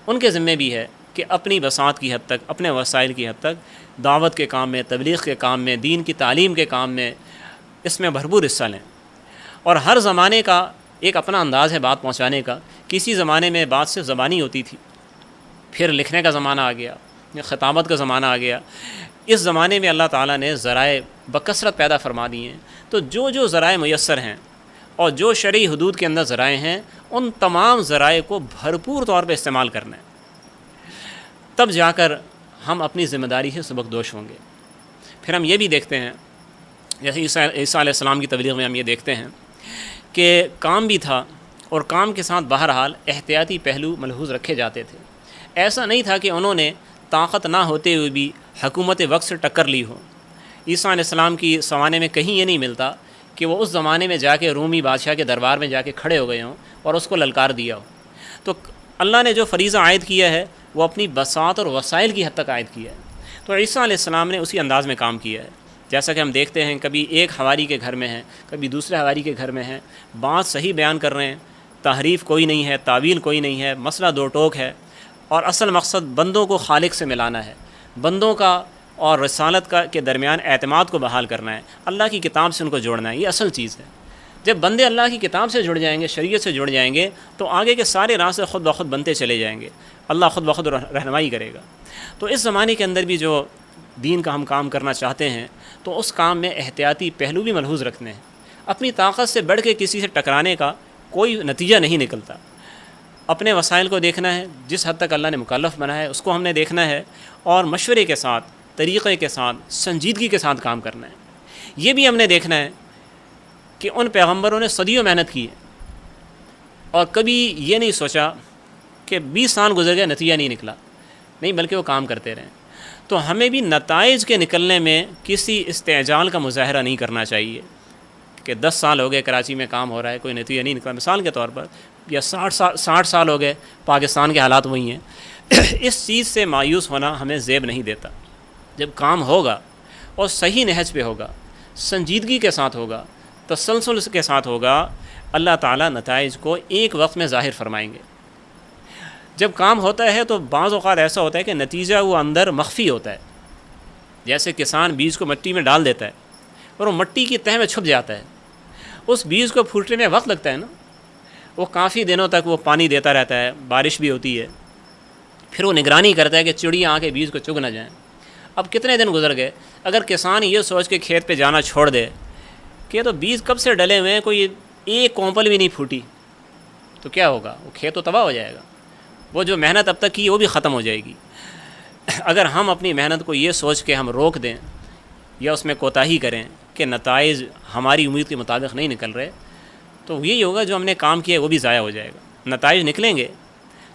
ان کے ذمے بھی ہے کہ اپنی بساط کی حد تک، اپنے وسائل کی حد تک دعوت کے کام میں، تبلیغ کے کام میں، دین کی تعلیم کے کام میں اس میں بھرپور حصہ لیں. اور ہر زمانے کا ایک اپنا انداز ہے بات پہنچانے کا. کسی زمانے میں بات صرف زبانی ہوتی تھی، پھر لکھنے کا زمانہ آ گیا، خطابت کا زمانہ آ گیا. اس زمانے میں اللہ تعالیٰ نے ذرائع بکثرت پیدا فرما دی ہیں. تو جو ذرائع میسر ہیں اور جو شرعی حدود کے اندر ذرائع ہیں، ان تمام ذرائع کو بھرپور طور پہ استعمال کرنا ہے. تب جا کر ہم اپنی ذمہ داری سے سبکدوش ہوں گے. پھر ہم یہ بھی دیکھتے ہیں، جیسے عیسیٰ علیہ السلام کی تبلیغ میں ہم یہ دیکھتے ہیں کہ کام بھی تھا اور کام کے ساتھ بہرحال احتیاطی پہلو ملحوظ رکھے جاتے تھے. ایسا نہیں تھا کہ انہوں نے طاقت نہ ہوتے ہوئے بھی حکومت وقت سے ٹکر لی ہو. عیسیٰ علیہ السلام کی زمانے میں کہیں یہ نہیں ملتا کہ وہ اس زمانے میں جا کے رومی بادشاہ کے دربار میں جا کے کھڑے ہو گئے ہوں اور اس کو للکار دیا ہو. تو اللہ نے جو فریضہ عائد کیا ہے وہ اپنی بساط اور وسائل کی حد تک عائد کیا ہے. تو عیسیٰ علیہ السلام نے اسی انداز میں کام کیا ہے. جیسا کہ ہم دیکھتے ہیں کبھی ایک حواری کے گھر میں ہیں، کبھی دوسرے حواری کے گھر میں ہیں، بات صحیح بیان کر رہے ہیں، تحریف کوئی نہیں ہے، تعویل کوئی نہیں ہے، مسئلہ دو ٹوک ہے، اور اصل مقصد بندوں کو خالق سے ملانا ہے، بندوں کا اور رسالت کا کے درمیان اعتماد کو بحال کرنا ہے، اللہ کی کتاب سے ان کو جوڑنا ہے. یہ اصل چیز ہے. جب بندے اللہ کی کتاب سے جڑ جائیں گے، شریعت سے جڑ جائیں گے، تو آگے کے سارے راستے خود بخود بنتے چلے جائیں گے. اللہ خود بخود رہنمائی کرے گا. تو اس زمانے کے اندر بھی جو دین کا ہم کام کرنا چاہتے ہیں تو اس کام میں احتیاطی پہلو بھی ملحوظ رکھنے ہیں. اپنی طاقت سے بڑھ کے کسی سے ٹکرانے کا کوئی نتیجہ نہیں نکلتا. اپنے وسائل کو دیکھنا ہے، جس حد تک اللہ نے مکلف بنایا ہے اس کو ہم نے دیکھنا ہے، اور مشورے کے ساتھ، طریقے کے ساتھ، سنجیدگی کے ساتھ کام کرنا ہے. یہ بھی ہم نے دیکھنا ہے کہ ان پیغمبروں نے صدیوں محنت کی ہے اور کبھی یہ نہیں سوچا کہ 20 سال گزر گئے نتیجہ نہیں نکلا، نہیں، بلکہ وہ کام کرتے رہے. تو ہمیں بھی نتائج کے نکلنے میں کسی استعجال کا مظاہرہ نہیں کرنا چاہیے کہ 10 سال ہو گئے کراچی میں کام ہو رہا ہے، کوئی نتیجہ نہیں نکلا، مثال کے طور پر، یا 60 سال ہو گئے، پاکستان کے حالات وہی ہیں. اس چیز سے مایوس ہونا ہمیں زیب نہیں دیتا. جب کام ہوگا اور صحیح نہج پہ ہوگا، سنجیدگی کے ساتھ ہوگا، تسلسل کے ساتھ ہوگا، اللہ تعالیٰ نتائج کو ایک وقت میں ظاہر فرمائیں گے. جب کام ہوتا ہے تو بعض اوقات ایسا ہوتا ہے کہ نتیجہ وہ اندر مخفی ہوتا ہے. جیسے کسان بیج کو مٹی میں ڈال دیتا ہے اور وہ مٹی کی تہ میں چھپ جاتا ہے. اس بیج کو پھوٹنے میں وقت لگتا ہے نا، وہ کافی دنوں تک وہ پانی دیتا رہتا ہے، بارش بھی ہوتی ہے، پھر وہ نگرانی کرتا ہے کہ چڑیاں آ کے بیج کو چگ نہ جائیں. اب کتنے دن گزر گئے، اگر کسان یہ سوچ کے کھیت پہ جانا چھوڑ دے کہ تو بیج کب سے ڈلے ہوئے ہیں، کوئی ایک کونپل بھی نہیں پھوٹی، تو کیا ہوگا؟ وہ کھیت تو تباہ ہو جائے گا. وہ جو محنت اب تک کی وہ بھی ختم ہو جائے گی. اگر ہم اپنی محنت کو یہ سوچ کے ہم روک دیں یا اس میں کوتاہی کریں کہ نتائج ہماری امید کے مطابق نہیں نکل رہے، تو یہی ہوگا جو ہم نے کام کیا ہے وہ بھی ضائع ہو جائے گا. نتائج نکلیں گے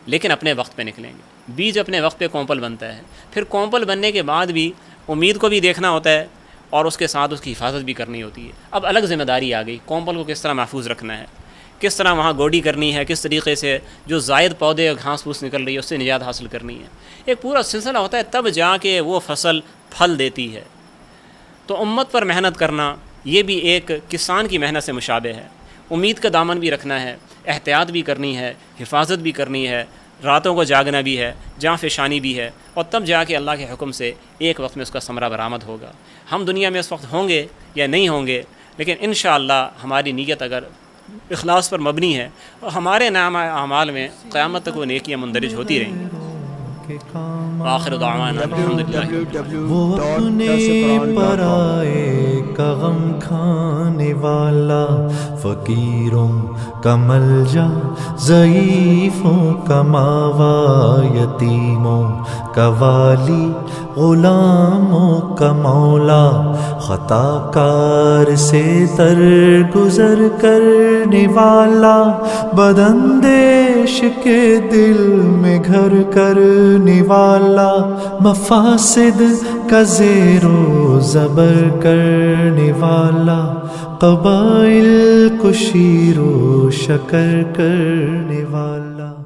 لیکن اپنے وقت پہ نکلیں گے. بیج اپنے وقت پہ کونپل بنتا ہے، پھر کونپل بننے کے بعد بھی امید کو بھی دیکھنا ہوتا ہے اور اس کے ساتھ اس کی حفاظت بھی کرنی ہوتی ہے. اب الگ ذمہ داری آ گئی، کونپل کو کس طرح محفوظ رکھنا ہے، کس طرح وہاں گوڈی کرنی ہے، کس طریقے سے جو زائد پودے اور گھاس پھوس نکل رہی ہے اس سے نجات حاصل کرنی ہے. ایک پورا سلسلہ ہوتا ہے، تب جا کے وہ فصل پھل دیتی ہے. تو امت پر محنت کرنا یہ بھی ایک کسان کی محنت سے مشابہ ہے. امید کا دامن بھی رکھنا ہے، احتیاط بھی کرنی ہے، حفاظت بھی کرنی ہے، راتوں کو جاگنا بھی ہے، جاں فشانی بھی ہے، اور تب جا کے اللہ کے حکم سے ایک وقت میں اس کا ثمرہ برآمد ہوگا. ہم دنیا میں اس وقت ہوں گے یا نہیں ہوں گے، لیکن انشاءاللہ ہماری نیت اگر اخلاص پر مبنی ہے اور ہمارے نام اعمال میں قیامت تک وہ نیکیاں مندرج ہوتی رہیں گی. آخر دعوانا الحمدللہ. وہ اپنے پرائے کا غم کھانے والا، فقیروں کا ملجا، ضعیفوں کا ماوا، یتیموں کا والی، غلاموں کا مولا، خطا کار سے در گزر کرنے والا، بداندیش کے دل میں گھر کرنے والا، مفاسد کا زیر و زبر کرنے والا، قبائل کو شیر و شکر کرنے والا۔